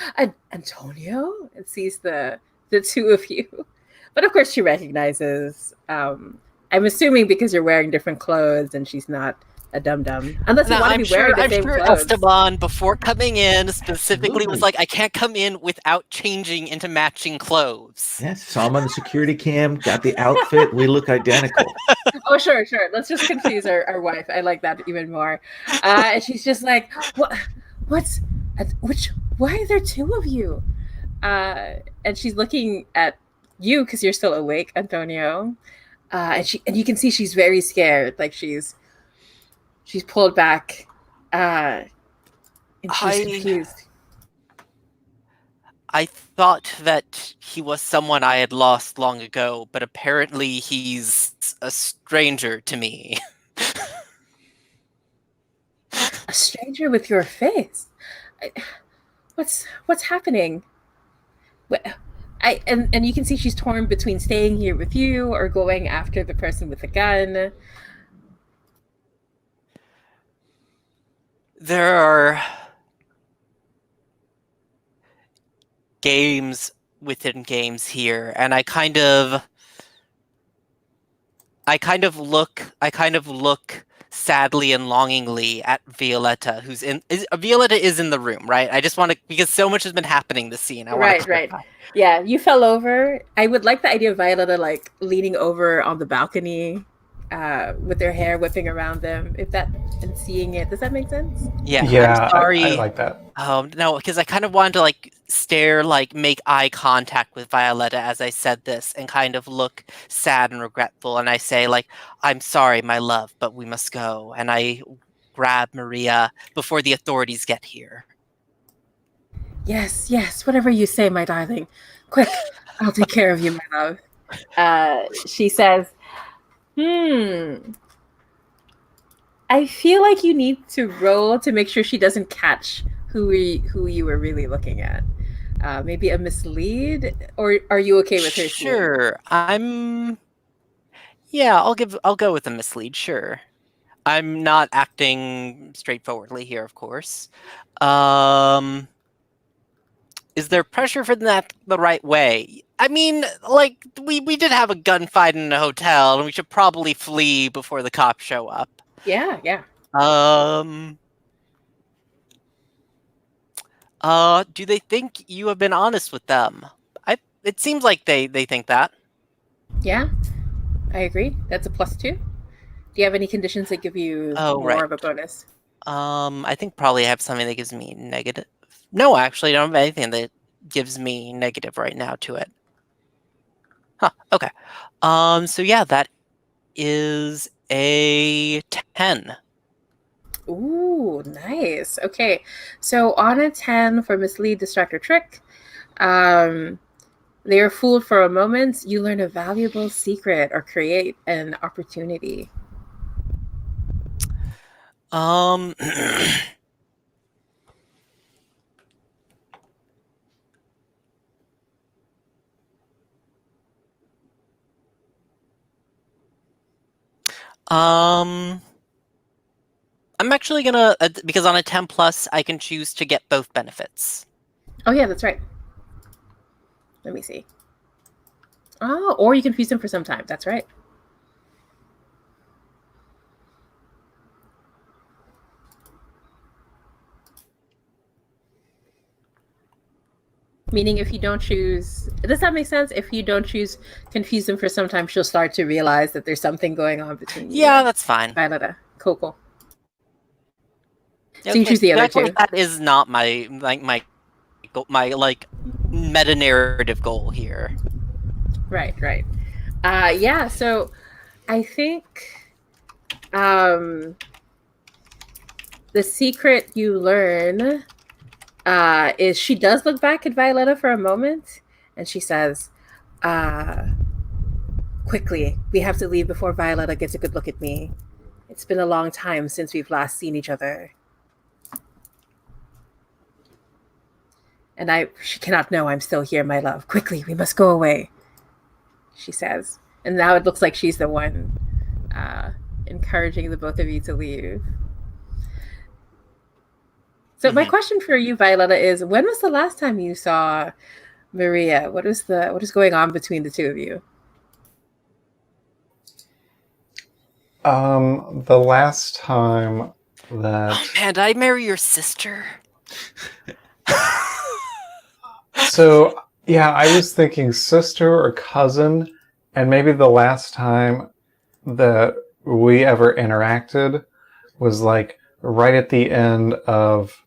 Antonio, and sees the two of you. But of course, she recognizes. I'm assuming because you're wearing different clothes, and she's not a dum dum, unless you want to be wearing the same clothes. Esteban, before coming in, specifically was Absolutely. like, I can't come in without changing into matching clothes. Yes, saw him on the security cam, got the outfit. We look identical. Oh, sure. Let's just confuse our wife. I like that even more. And she's just like, why are there 2 of you? And she's looking at you because you're still awake, Antonio. And you can see she's very scared. Like she's pulled back, and she's confused. I thought that he was someone I had lost long ago, but apparently he's a stranger to me. A stranger with your face. What's happening? And you can see she's torn between staying here with you or going after the person with the gun. There are games within games here, and I kind of look sadly and longingly at Violetta, Violetta is in the room, right? I just want to, because so much has been happening this scene. Right. Yeah, you fell over. I would like the idea of Violetta like leaning over on the balcony, with their hair whipping around them. And seeing it, does that make sense? Yeah. I'm sorry. I like that. No, because I kind of wanted to like stare, like make eye contact with Violetta as I said this, and kind of look sad and regretful. And I say, like, I'm sorry, my love, but we must go. And I grab Maria before the authorities get here. Yes, whatever you say, my darling. Quick, I'll take care of you, my love. She says, I feel like you need to roll to make sure she doesn't catch who you were really looking at. Maybe a mislead, or are you okay with her? Sure, I'll go with a mislead. Sure, I'm not acting straightforwardly here, of course. Is there pressure for that the right way? I mean, like, we did have a gunfight in a hotel, and we should probably flee before the cops show up. Yeah. Do they think you have been honest with them? It seems like they think that. Yeah, I agree. That's a +2. Do you have any conditions that give you more of a bonus? I think probably I have something that gives me negative. No, actually, I don't have anything that gives me negative right now to it. Huh, okay. So yeah, that is a 10. Ooh, nice. Okay. So on a 10 for mislead, distract, or trick, they are fooled for a moment. You learn a valuable secret or create an opportunity. I'm actually gonna, because on a 10 plus, I can choose to get both benefits. Oh yeah, that's right. Let me see. Oh, or you confuse them for some time. That's right. Meaning if you don't choose, does that make sense? If you don't choose confuse them for some time, she'll start to realize that there's something going on between you. Yeah, that's fine. Violetta. Cool. So Okay, you choose the other two. that is not my like meta narrative goal here. Right. Yeah, so I think the secret you learn is she does look back at Violetta for a moment and she says, quickly, we have to leave before Violetta gets a good look at me. It's been a long time since we've last seen each other. And she cannot know I'm still here, my love. Quickly, we must go away, she says. And now it looks like she's the one encouraging the both of you to leave. So my question for you, Violetta, is when was the last time you saw Maria? What is going on between the two of you? The last time that... Oh man, did I marry your sister? So, yeah, I was thinking sister or cousin, and maybe the last time that we ever interacted was like right at the end of,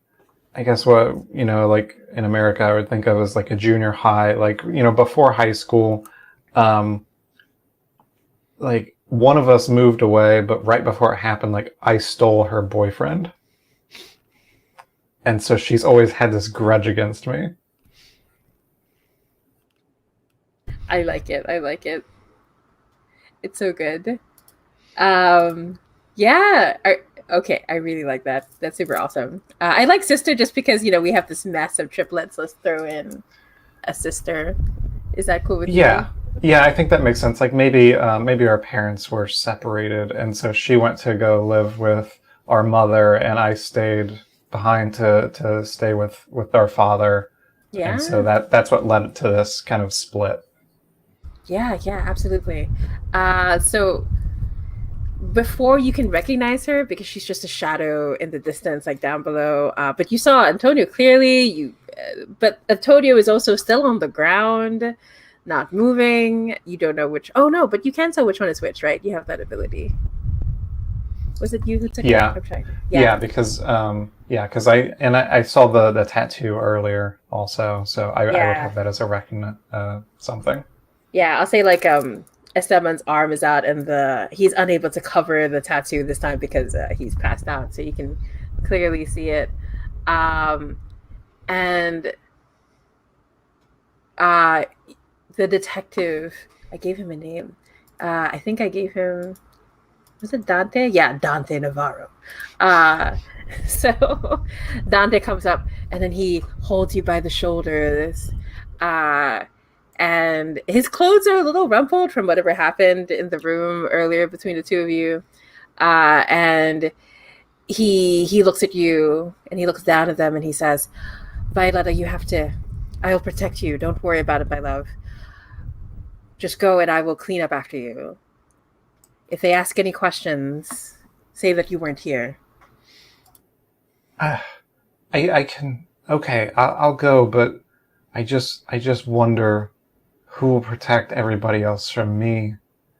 I guess what, like in America I would think of as like a junior high, like, before high school. Like one of us moved away, but right before it happened, like I stole her boyfriend. And so she's always had this grudge against me. I like it. It's so good. Yeah. Okay, I really like that. That's super awesome. I like sister just because, we have this massive triplets. Let's throw in a sister. Is that cool with you? Yeah, I think that makes sense. Like maybe our parents were separated, and so she went to go live with our mother, and I stayed behind to stay with our father. Yeah. And so that's what led to this kind of split. Yeah, absolutely. So before you can recognize her, because she's just a shadow in the distance, like down below, but you saw Antonio clearly. But Antonio is also still on the ground, not moving. You don't know which. Oh no, but you can tell which one is which, right? You have that ability. Was it you who took it? I'm trying. Yeah, because I saw the tattoo earlier also, so I would have that as a something. Yeah, I'll say like Esteban's arm is out and he's unable to cover the tattoo this time because he's passed out, so you can clearly see it. And the detective, I gave him a name. I think I gave him, was it Dante? Yeah, Dante Navarro. So Dante comes up and then he holds you by the shoulders. And his clothes are a little rumpled from whatever happened in the room earlier between the two of you. And he looks at you and he looks down at them and he says, Violetta, I'll protect you. Don't worry about it, my love. Just go and I will clean up after you. If they ask any questions, say that you weren't here. I can, okay, I'll go, but I just wonder who will protect everybody else from me.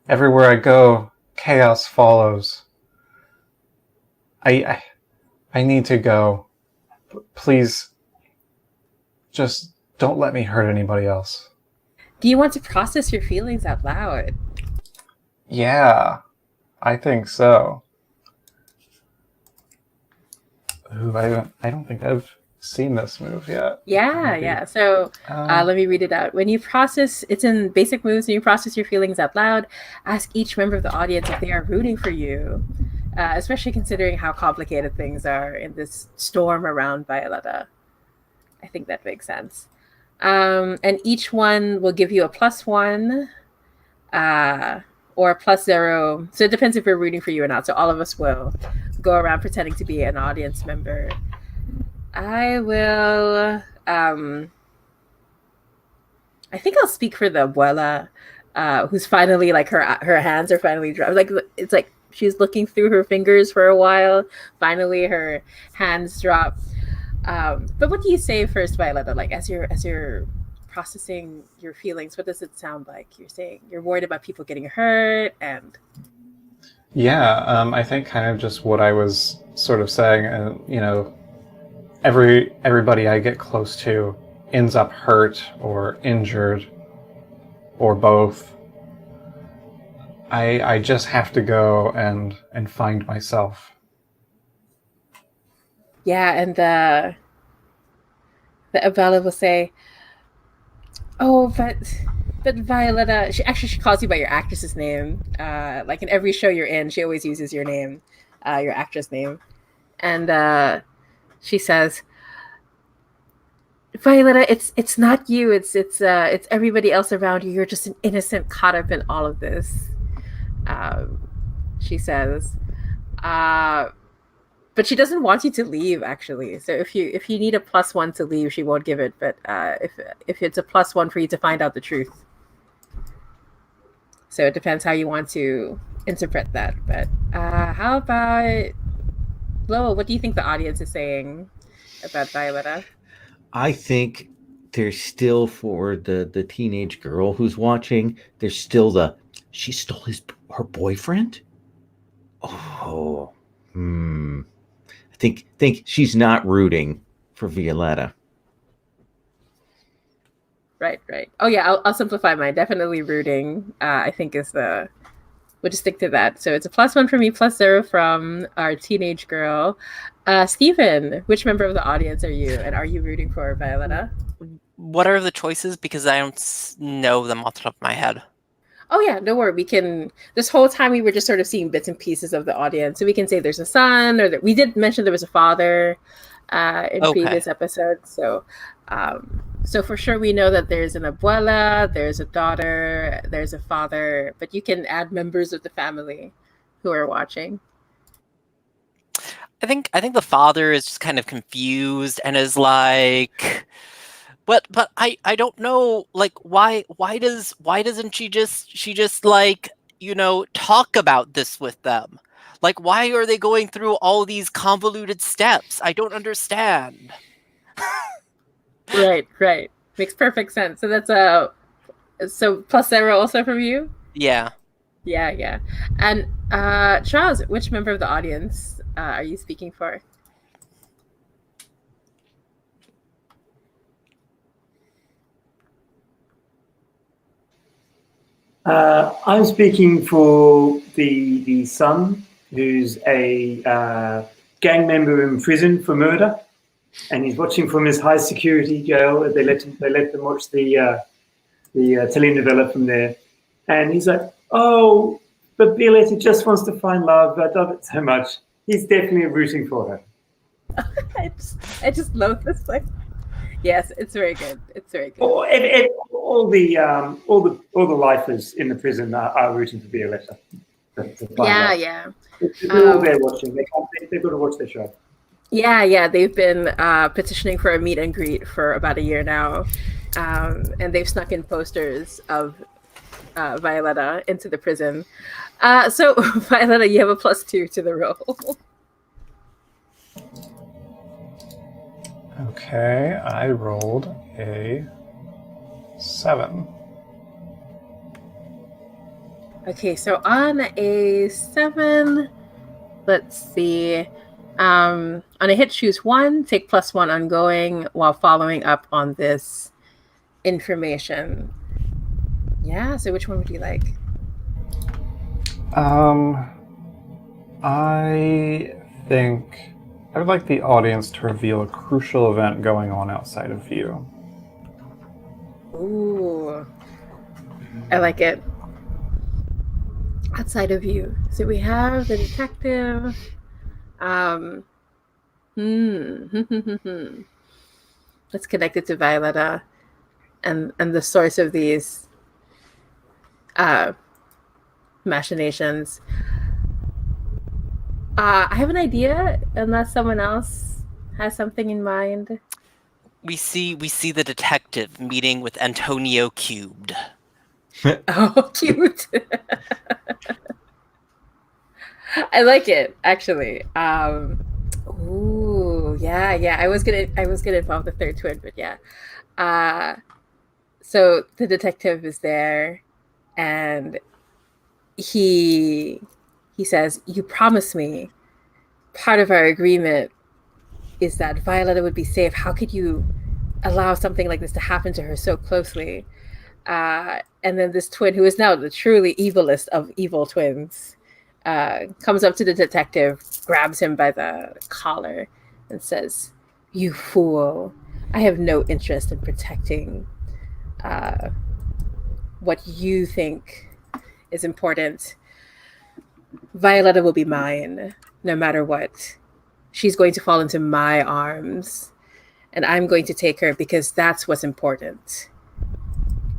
Everywhere I go, chaos follows. I need to go. Please, just don't let me hurt anybody else. Do you want to process your feelings out loud? Yeah, I think so. Ooh, I don't think I've seen this move yet. Yeah. So let me read it out. When you process, it's in basic moves. When you process your feelings out loud, ask each member of the audience if they are rooting for you, especially considering how complicated things are in this storm around Violetta. I think that makes sense. And each one will give you a +1 or a +0. So it depends if we're rooting for you or not. So all of us will go around pretending to be an audience member. I will. I think I'll speak for the abuela. who's finally like her hands are finally dry. Like it's like she's looking through her fingers for a while. Finally, her hands drop. But what do you say first, Violetta? Like as you're processing your feelings, what does it sound like? You're saying you're worried about people getting hurt, and Yeah, I think kind of just what I was sort of saying, you know, everybody I get close to ends up hurt or injured or both. I just have to go and find myself. yeah, and the Abella will say, "Oh, but Violetta." She calls you by your actress's name. Like in every show you're in, she always uses your name, your actress name, and she says, "Violetta, it's not you. It's everybody else around you. You're just an innocent caught up in all of this." She says, uh, but she doesn't want you to leave actually. So if you need a +1 to leave, she won't give it. But if it's a +1 for you to find out the truth, so it depends how you want to interpret that. But how about Lowell? What do you think the audience is saying about Violetta? I think there's still, for the teenage girl who's watching, there's still the she stole her boyfriend. Oh, I think she's not rooting for Violetta. Right. Oh yeah, I'll simplify mine. Definitely rooting. I think is the. We'll just stick to that. So it's a +1 for me, +0 from our teenage girl. Stephen, which member of the audience are you, and are you rooting for Violetta? What are the choices? Because I don't know them off the top of my head. Oh yeah, no worry. We can. This whole time we were just sort of seeing bits and pieces of the audience, so we can say there's a son, or that we did mention there was a father in previous episodes. So, so for sure we know that there's an abuela, there's a daughter, there's a father, but you can add members of the family who are watching. I think the father is just kind of confused and is like, but I don't know, like why doesn't she just like, you know, talk about this with them? Like, why are they going through all these convoluted steps? I don't understand. Right. Makes perfect sense. So that's so +0 also from you? Yeah. Yeah. And Charles, which member of the audience are you speaking for? I'm speaking for the son, who's a gang member in prison for murder, and he's watching from his high security jail. They let them watch the telenovela from there, and he's like, "Oh, but Violetta just wants to find love. I love it so much." He's definitely rooting for her. I just love this. Like, yes, it's very good. All the lifers in the prison are rooting for Violetta. Yeah. They're all there watching. They've got to watch their show. Yeah. They've been petitioning for a meet and greet for about a year now, and they've snuck in posters of Violetta into the prison. So Violetta, you have a +2 to the roll. Okay, I rolled a 7. Okay, so on a 7, let's see. On a hit, choose 1, take +1 ongoing while following up on this information. Yeah, so which one would you like? I think I would like the audience to reveal a crucial event going on outside of view. Ooh, I like it. Outside of view. So we have the detective. Let's connect it to Violetta and the source of these machinations. I have an idea, unless someone else has something in mind. We see the detective meeting with Antonio cubed. Oh, cute. I like it actually. Ooh, yeah, yeah. I was gonna involve the third twin, but yeah. Uh, so the detective is there, and he he says, "You promised me. Part of our agreement is that Violetta would be safe. How could you allow something like this to happen to her so closely?" And then this twin, who is now the truly evilest of evil twins, comes up to the detective, grabs him by the collar, and says, "You fool! I have no interest in protecting uh, what you think is important. Violetta will be mine, no matter what. She's going to fall into my arms, and I'm going to take her because that's what's important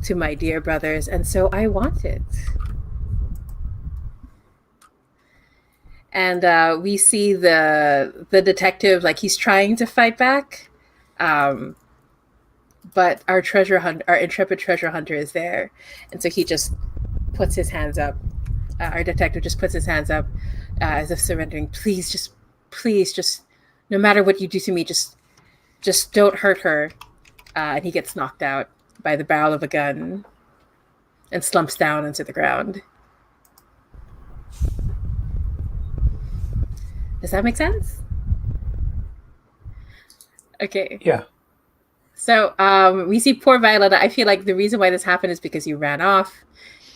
to my dear brothers, and so I want it." And we see the detective, like, he's trying to fight back, um, but our intrepid treasure hunter is there, and so he just puts his hands up. Our detective just puts his hands up, as if surrendering. Please, just no matter what you do to me, just don't hurt her. And he gets knocked out by the barrel of a gun and slumps down into the ground. Does that make sense? Okay. Yeah. So we see poor Violetta. I feel like the reason why this happened is because you ran off.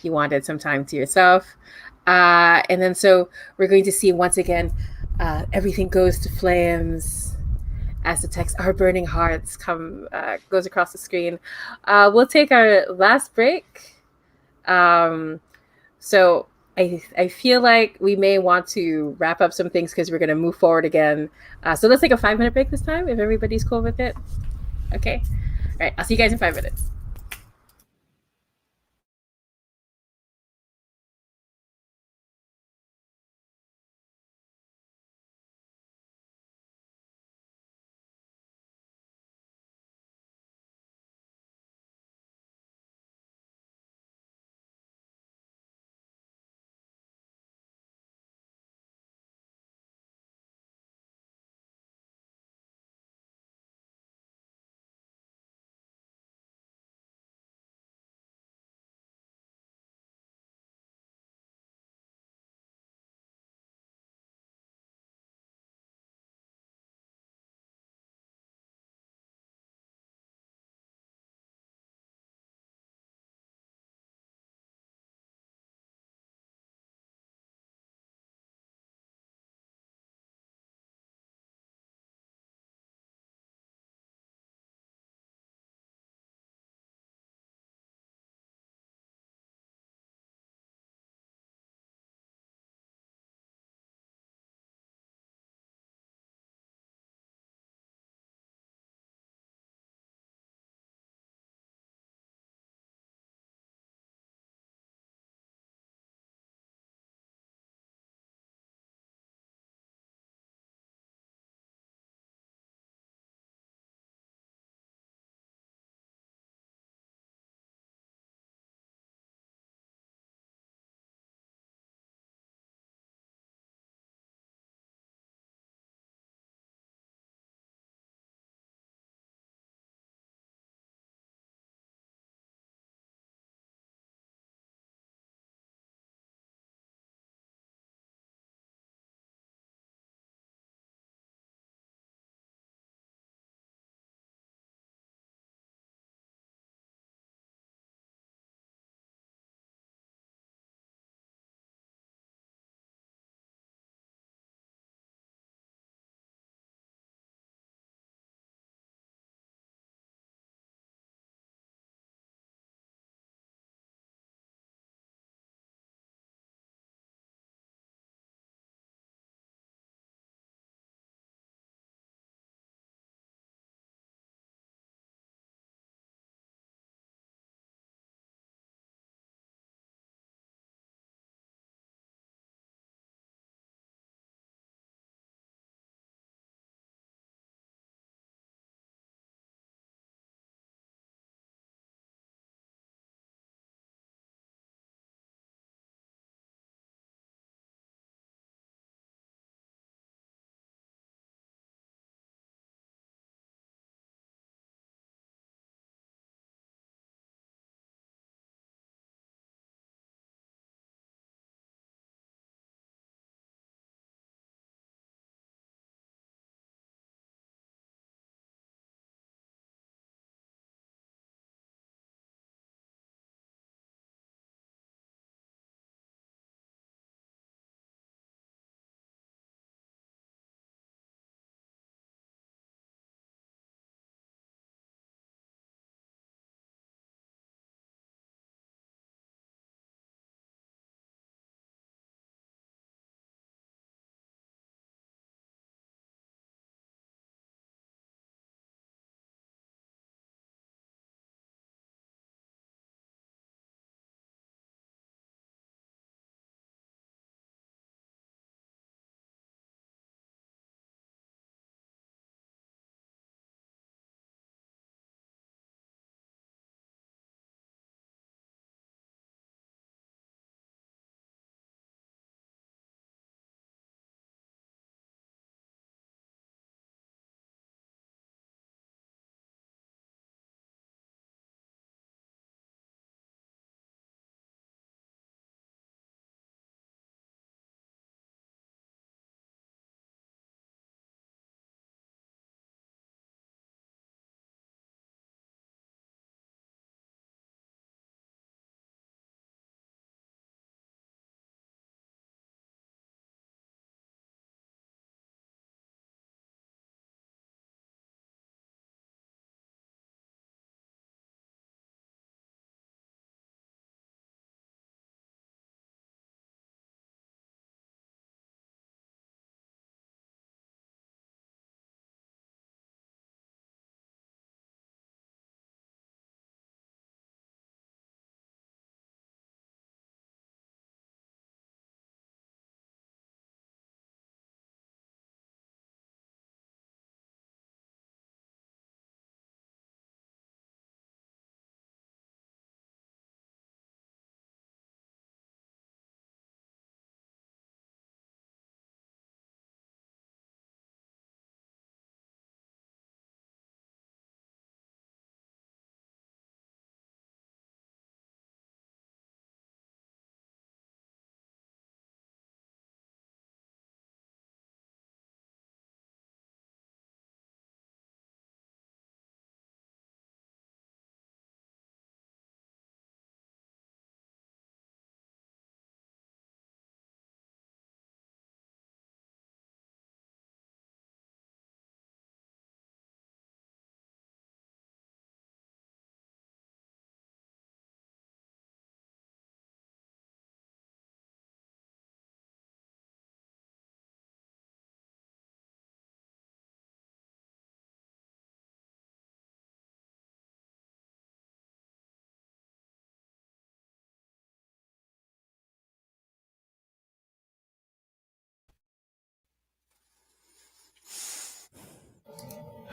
You wanted some time to yourself. And then so we're going to see once again, everything goes to flames as the text "Our burning hearts" goes across the screen. We'll take our last break. So I feel like we may want to wrap up some things because we're going to move forward again. So let's take a 5-minute break this time if everybody's cool with it. Okay. All right. I'll see you guys in 5 minutes.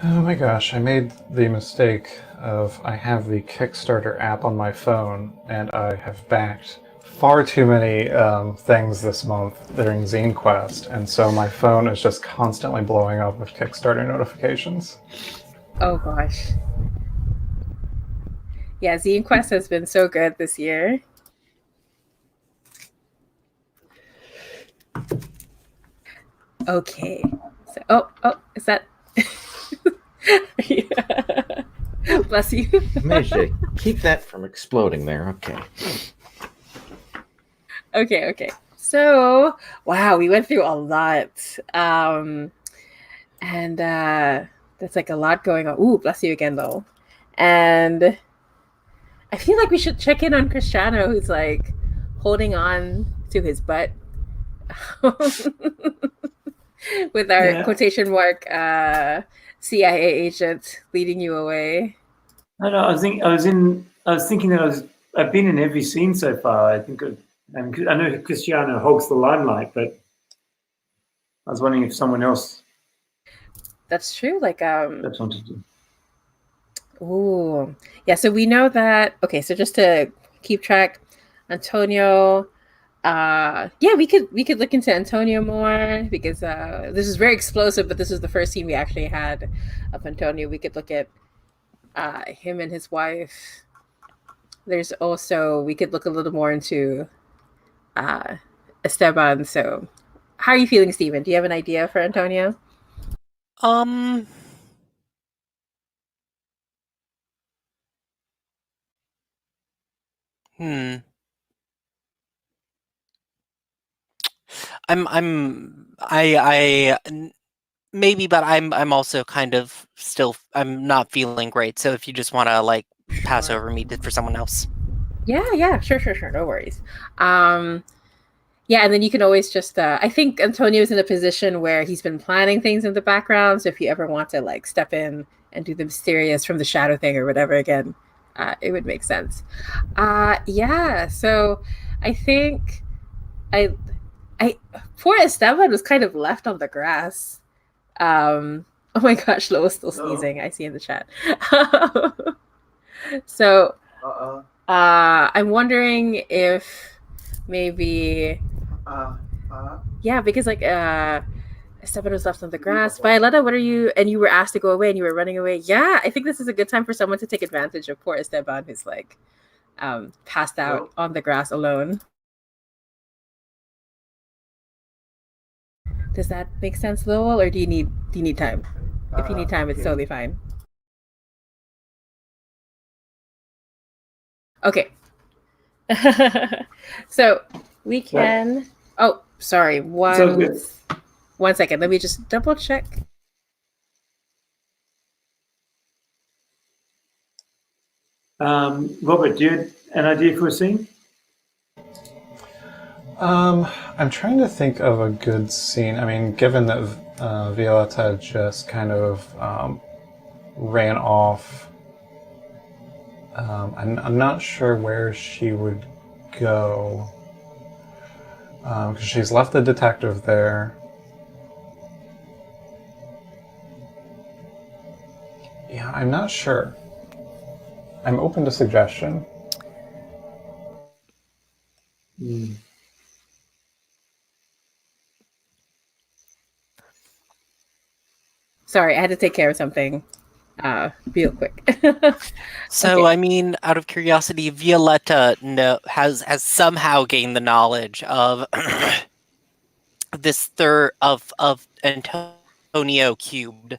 Oh my gosh, I made the mistake of I have the Kickstarter app on my phone, and I have backed far too many things this month during Zine Quest, and so my phone is just constantly blowing up with Kickstarter notifications. Oh gosh. Yeah, Zine Quest has been so good this year. Okay. So, is that? Yeah. Bless you. Managed to keep that from exploding there. Okay. Okay. So, wow, we went through a lot. And that's like a lot going on. Ooh, bless you again, though. And I feel like we should check in on Cristiano, who's like holding on to his butt with our quotation mark CIA agent leading you away. I know. I was thinking that I've been in every scene so far. I think, and I know Cristiano hogs the limelight, but I was wondering if someone else. That's true. Like That's wanted to. Ooh, yeah. So we know that. Okay, so just to keep track, Antonio. Yeah, we could look into Antonio more because this is very explosive. But this is the first scene we actually had of Antonio. We could look at him and his wife. There's also we could look a little more into Esteban. So, how are you feeling, Steven? Do you have an idea for Antonio? Maybe, but I'm also kind of still I'm not feeling great. So if you just want to like pass over me for someone else. Yeah, sure. No worries. Yeah, and then you can always just I think Antonio's in a position where he's been planning things in the background. So if you ever want to like step in and do the mysterious from the shadow thing or whatever again, it would make sense. Yeah, so I think I poor Esteban was kind of left on the grass. Oh my gosh, Lois still sneezing. I see in the chat. So I'm wondering if maybe yeah, because like Esteban was left on the grass. Violetta, what are you? And you were asked to go away, and you were running away. Yeah, I think this is a good time for someone to take advantage of poor Esteban, who's like passed out on the grass alone. Does that make sense, Lowell, or do you need time? If you need time, it's totally fine. Okay. So we can. Oh, sorry. One second. Let me just double check. Robert, do you have an idea for a scene? I'm trying to think of a good scene. I mean, given that Violetta just kind of ran off, I'm not sure where she would go because she's left the detective there. Yeah, I'm not sure. I'm open to suggestion. Sorry, I had to take care of something real quick. So, Okay. I mean, out of curiosity, Violetta has somehow gained the knowledge of this third of Antonio cubed.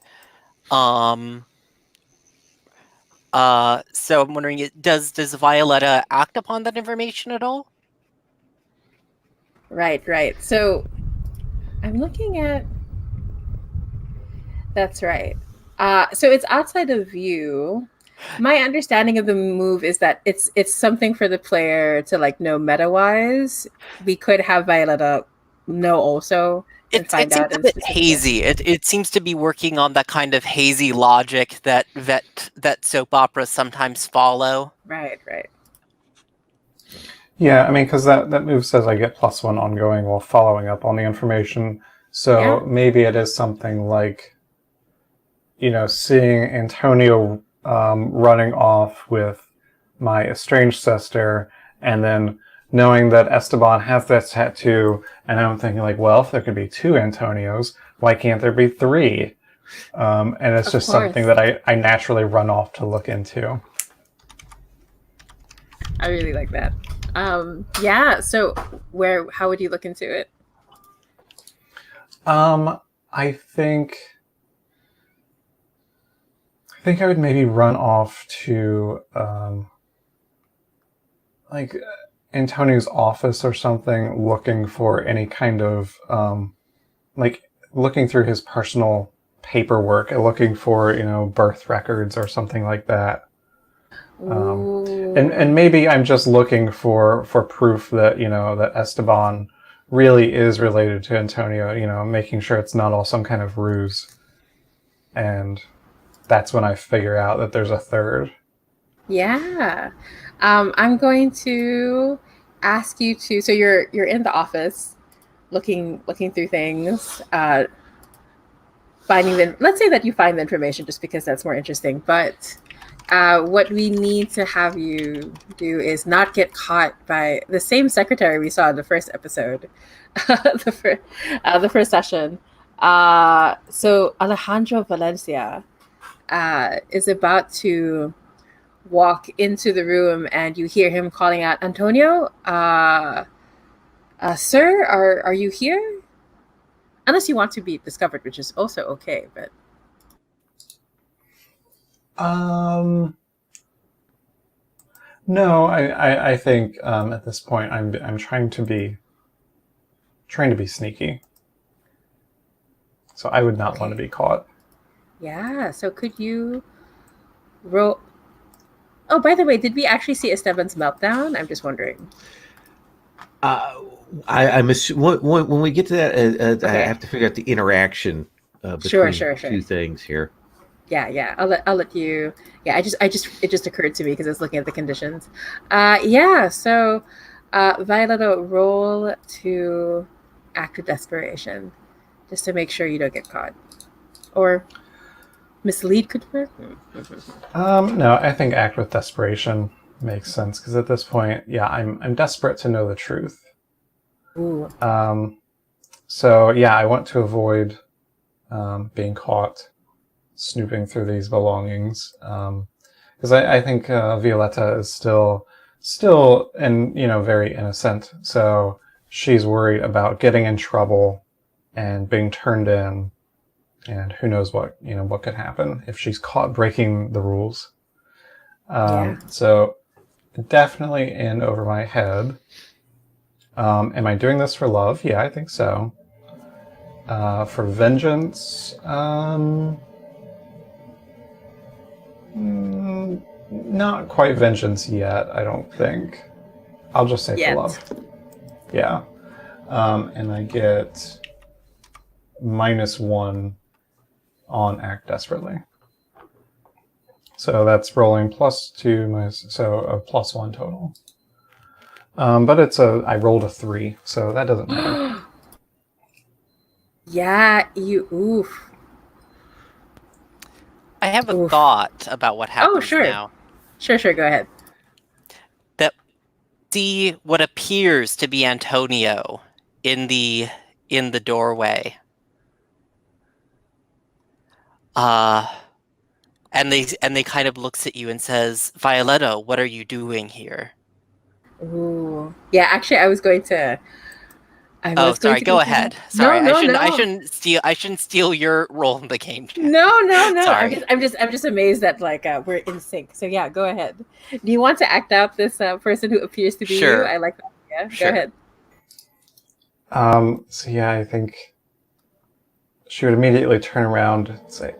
So I'm wondering, does Violetta act upon that information at all? Right. So I'm looking at. That's right. So it's outside of view. My understanding of the move is that it's something for the player to like know meta wise. We could have Violetta know also and It find seems out a in bit specific hazy. It seems to be working on that kind of hazy logic that soap operas sometimes follow. Right. Yeah, I mean, because that move says I get +1 ongoing while following up on the information. So maybe it is something like seeing Antonio running off with my estranged sister, and then knowing that Esteban has that tattoo, and I'm thinking like, well, if there could be 2 Antonios, why can't there be 3? And it's Of just course. something that I naturally run off to look into. I really like that. Yeah. So how would you look into it? I think I would maybe run off to like Antonio's office or something, looking for any kind of like looking through his personal paperwork and looking for birth records or something like that. And maybe I'm just looking for proof that that Esteban really is related to Antonio, making sure it's not all some kind of ruse. And that's when I figure out that there's a third. Yeah. I'm going to ask you to. So you're in the office, looking through things, finding them. Let's say that you find the information just because that's more interesting. But what we need to have you do is not get caught by the same secretary we saw in the first episode, the first session. So Alejandro Valencia is about to walk into the room, and you hear him calling out, Antonio, sir, are you here? Unless you want to be discovered, which is also okay, but no, I think at this point I'm trying to be sneaky, so I would not want to be caught. Yeah. So could you roll? Oh, by the way, did we actually see Esteban's meltdown? I'm just wondering. I'm assuming when we get to that, I Okay. have to figure out the interaction between Sure. two things here. Yeah. I'll let you. Yeah. It just occurred to me because I was looking at the conditions. Yeah. So, Violetta, roll to act with desperation, just to make sure you don't get caught, or mislead could work. No, I think act with desperation makes sense, because at this point, yeah, I'm desperate to know the truth. Ooh. So yeah, I want to avoid being caught snooping through these belongings, because I think Violetta is still and very innocent, so she's worried about getting in trouble and being turned in, and who knows what what could happen if she's caught breaking the rules. Yeah. So definitely in over my head. Am I doing this for love? Yeah, I think so. For vengeance, not quite vengeance yet, I don't think. I'll just say Yet. for love. Yeah. And I get -1 on act desperately. So that's rolling +2, so a +1 total. But I rolled a 3, so that doesn't matter. Yeah. Oof. I have a Oof. thought about what happens sure. now. Sure. Go ahead. That see what appears to be Antonio in the doorway. And they kind of looks at you and says, Violetta, what are you doing here? Ooh. Yeah. Actually, I was going to. Sorry. Go ahead. Sorry, No. I shouldn't steal your role in the game. No. Sorry. I'm just amazed that we're in sync. So yeah, go ahead. Do you want to act out this person who appears to be Sure. you? I like that. Yeah. Sure. Go ahead. So yeah, I think she would immediately turn around and say,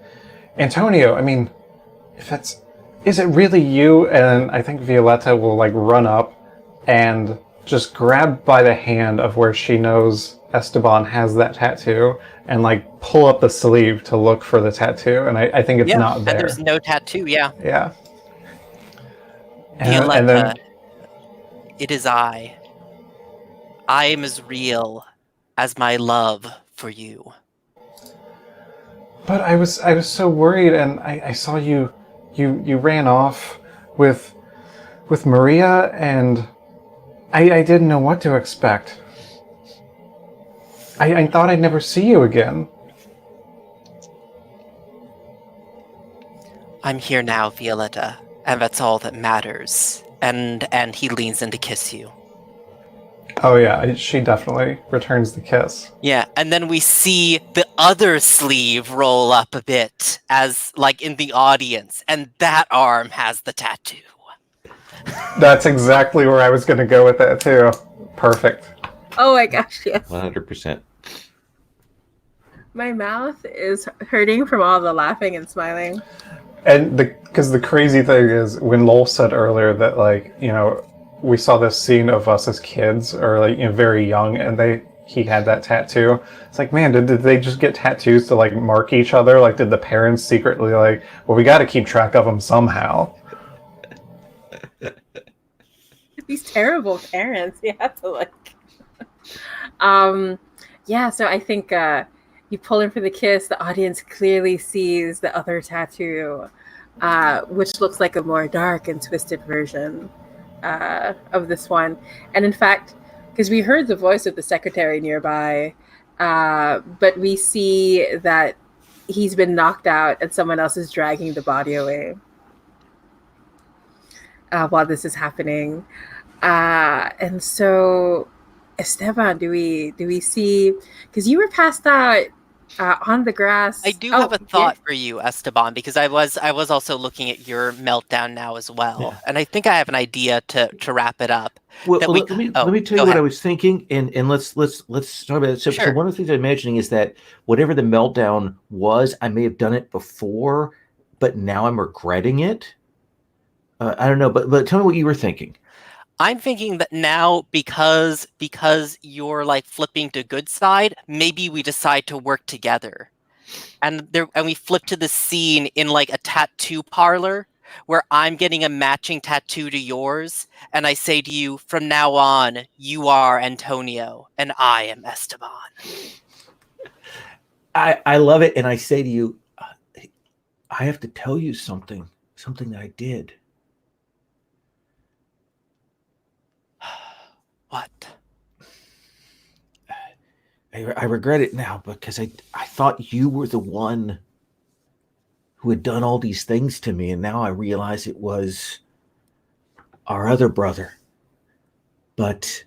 Antonio, I mean, is it really you? And I think Violetta will run up and just grab by the hand of where she knows Esteban has that tattoo and pull up the sleeve to look for the tattoo. And I think it's not there. And there's no tattoo, yeah. Yeah. Violetta, and then, it is I. I am as real as my love for you. But I was so worried, and I saw you ran off with Maria, and I didn't know what to expect. I thought I'd never see you again. I'm here now, Violetta, and that's all that matters. And he leans in to kiss you. Oh yeah, she definitely returns the kiss. Yeah, and then we see the other sleeve roll up a bit, as like in the audience, and that arm has the tattoo. That's exactly where I was going to go with that too. Perfect. Oh my gosh, yes. 100%. My mouth is hurting from all the laughing and smiling. And because the crazy thing is, when Lowell said earlier that, like, you know, we saw this scene of us as kids, or like, you know, very young, and he had that tattoo. It's like, man, did they just get tattoos to like mark each other? Like, did the parents secretly like, well, we got to keep track of them somehow? These terrible parents, you have to like. Yeah, so I think you pull in for the kiss. The audience clearly sees the other tattoo, which looks like a more dark and twisted version of this one. And in fact, because we heard the voice of the secretary nearby, but we see that he's been knocked out and someone else is dragging the body away while this is happening. And so, Esteban, do we see? Because you were passed out on the grass. I do have a thought for you, Esteban, because I was also looking at your meltdown now as well, Yeah. and I think I have an idea to wrap it up. Well, let me tell you what I was thinking, and let's talk about it. So, Sure. so one of the things I'm imagining is that whatever the meltdown was, I may have done it before, but now I'm regretting it. I don't know, but tell me what you were thinking. I'm thinking that now, because you're like flipping to good side, maybe we decide to work together, and we flip to the scene in like a tattoo parlor where I'm getting a matching tattoo to yours, and I say to you, from now on, you are Antonio, and I am Esteban. I love it, and I say to you, I have to tell you something that I did. What? I regret it now because I thought you were the one who had done all these things to me, and now I realize it was our other brother. But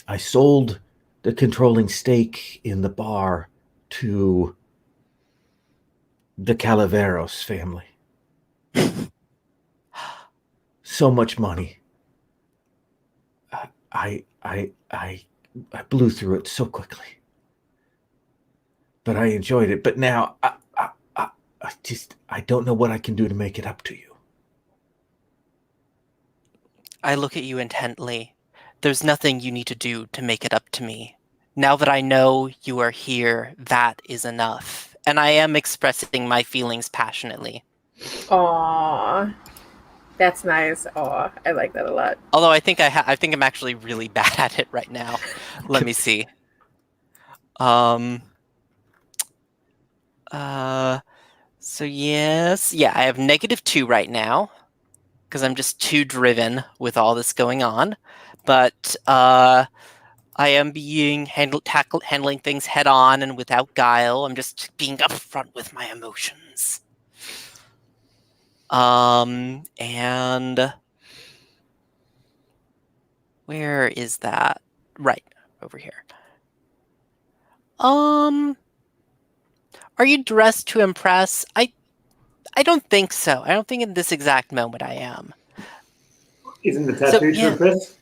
I sold the controlling stake in the bar to the Calaveros family. So much money. I blew through it so quickly, but I enjoyed it. But now I don't know what I can do to make it up to you. I look at you intently. There's nothing you need to do to make it up to me. Now that I know you are here, that is enough. And I am expressing my feelings passionately. Aww. That's nice. Oh, I like that a lot. Although I think I'm actually really bad at it right now. Let me see. So yes, yeah, I have -2 right now because I'm just too driven with all this going on. But I am being handling things head on and without guile. I'm just being upfront with my emotions. And where is that? Right over here. Are you dressed to impress? I don't think so. I don't think in this exact moment I am. Isn't the tattoo to impress?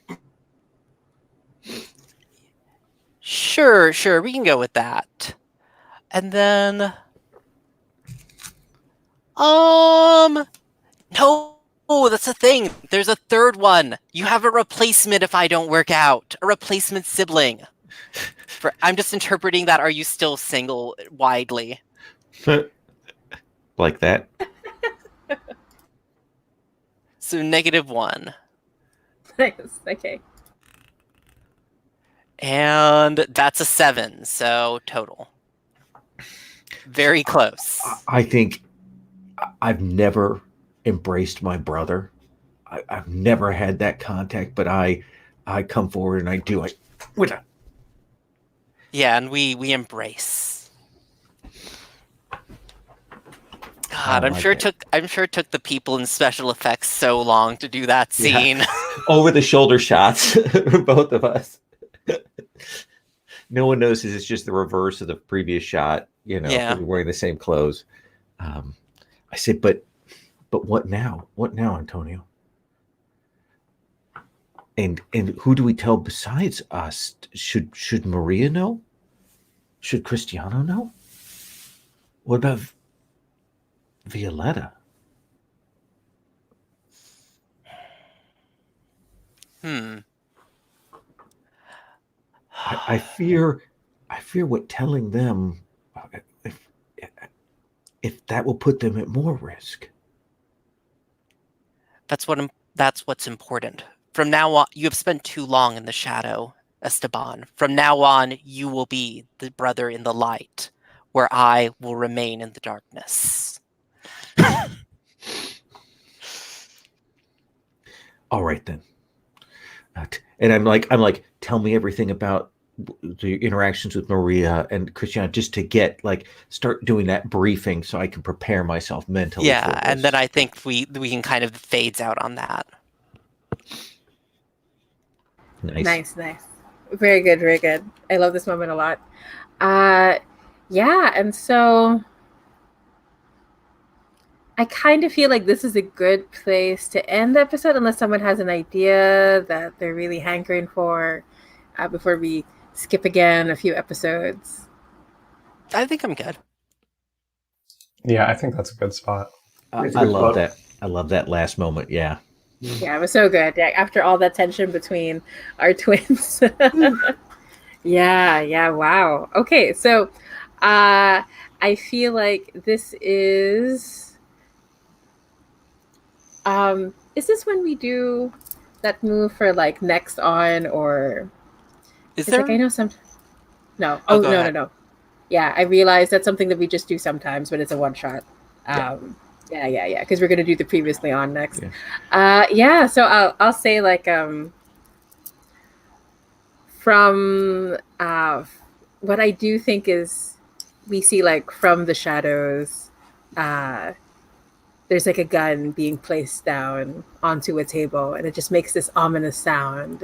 Sure, we can go with that. And then no, that's the thing. There's a third one. You have a replacement if I don't work out. A replacement sibling. I'm just interpreting that. Are you still single widely? Like that? So -1. Nice. Okay. And that's a 7, so total. Very close. I think I've never embraced my brother. I've never had that contact, but I come forward and I do. Yeah, and we embrace. God, I'm sure it took the people in special effects so long to do that scene. Yeah. Over the shoulder shots for both of us. No one notices it's just the reverse of the previous shot. Yeah. We're wearing the same clothes. I said, but what now? What now, Antonio? And who do we tell besides us? Should Maria know? Should Cristiano know? What about Violetta? I fear what telling them, if that will put them at more risk. That's what's important. From now on, you have spent too long in the shadow, Esteban. From now on, you will be the brother in the light, where I will remain in the darkness. All right then. And I'm like, tell me everything about the interactions with Maria and Cristiano, just to start doing that briefing so I can prepare myself mentally. Yeah, and then I think we can kind of phase out on that. Nice. Very good, very good. I love this moment a lot. Yeah, and so I kind of feel like this is a good place to end the episode, unless someone has an idea that they're really hankering for before we skip again a few episodes. I think I'm good. Yeah, I think that's a good spot. I love that. I love that last moment. Yeah. Yeah, it was so good. Yeah, after all that tension between our twins. Yeah, wow. Okay, so I feel like this is this when we do that move for like next on, or is there? Like, I know some. No. Oh, no. Yeah, I realize that's something that we just do sometimes, but it's a one shot. Yeah. Because we're gonna do the previously on next. Yeah. So I'll say like from what I do think is we see like from the shadows, there's like a gun being placed down onto a table, and it just makes this ominous sound,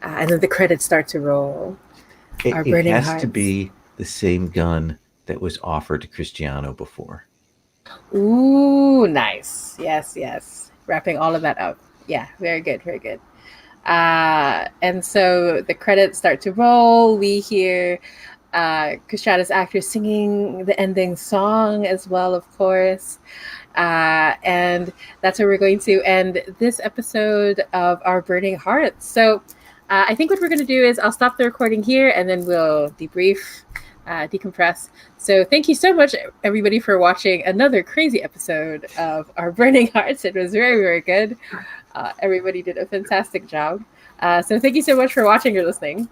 and then the credits start to roll. It has to be the same gun that was offered to Cristiano before. Ooh, nice. Yes. Wrapping all of that up. Yeah, very good. And so the credits start to roll. We hear Cristiano's actors singing the ending song as well, of course. And that's where we're going to end this episode of Our Burning Hearts. So I think what we're going to do is I'll stop the recording here, and then we'll debrief, decompress. So thank you so much, everybody, for watching another crazy episode of Our Burning Hearts. It was very, very good. Everybody did a fantastic job. So thank you so much for watching or listening.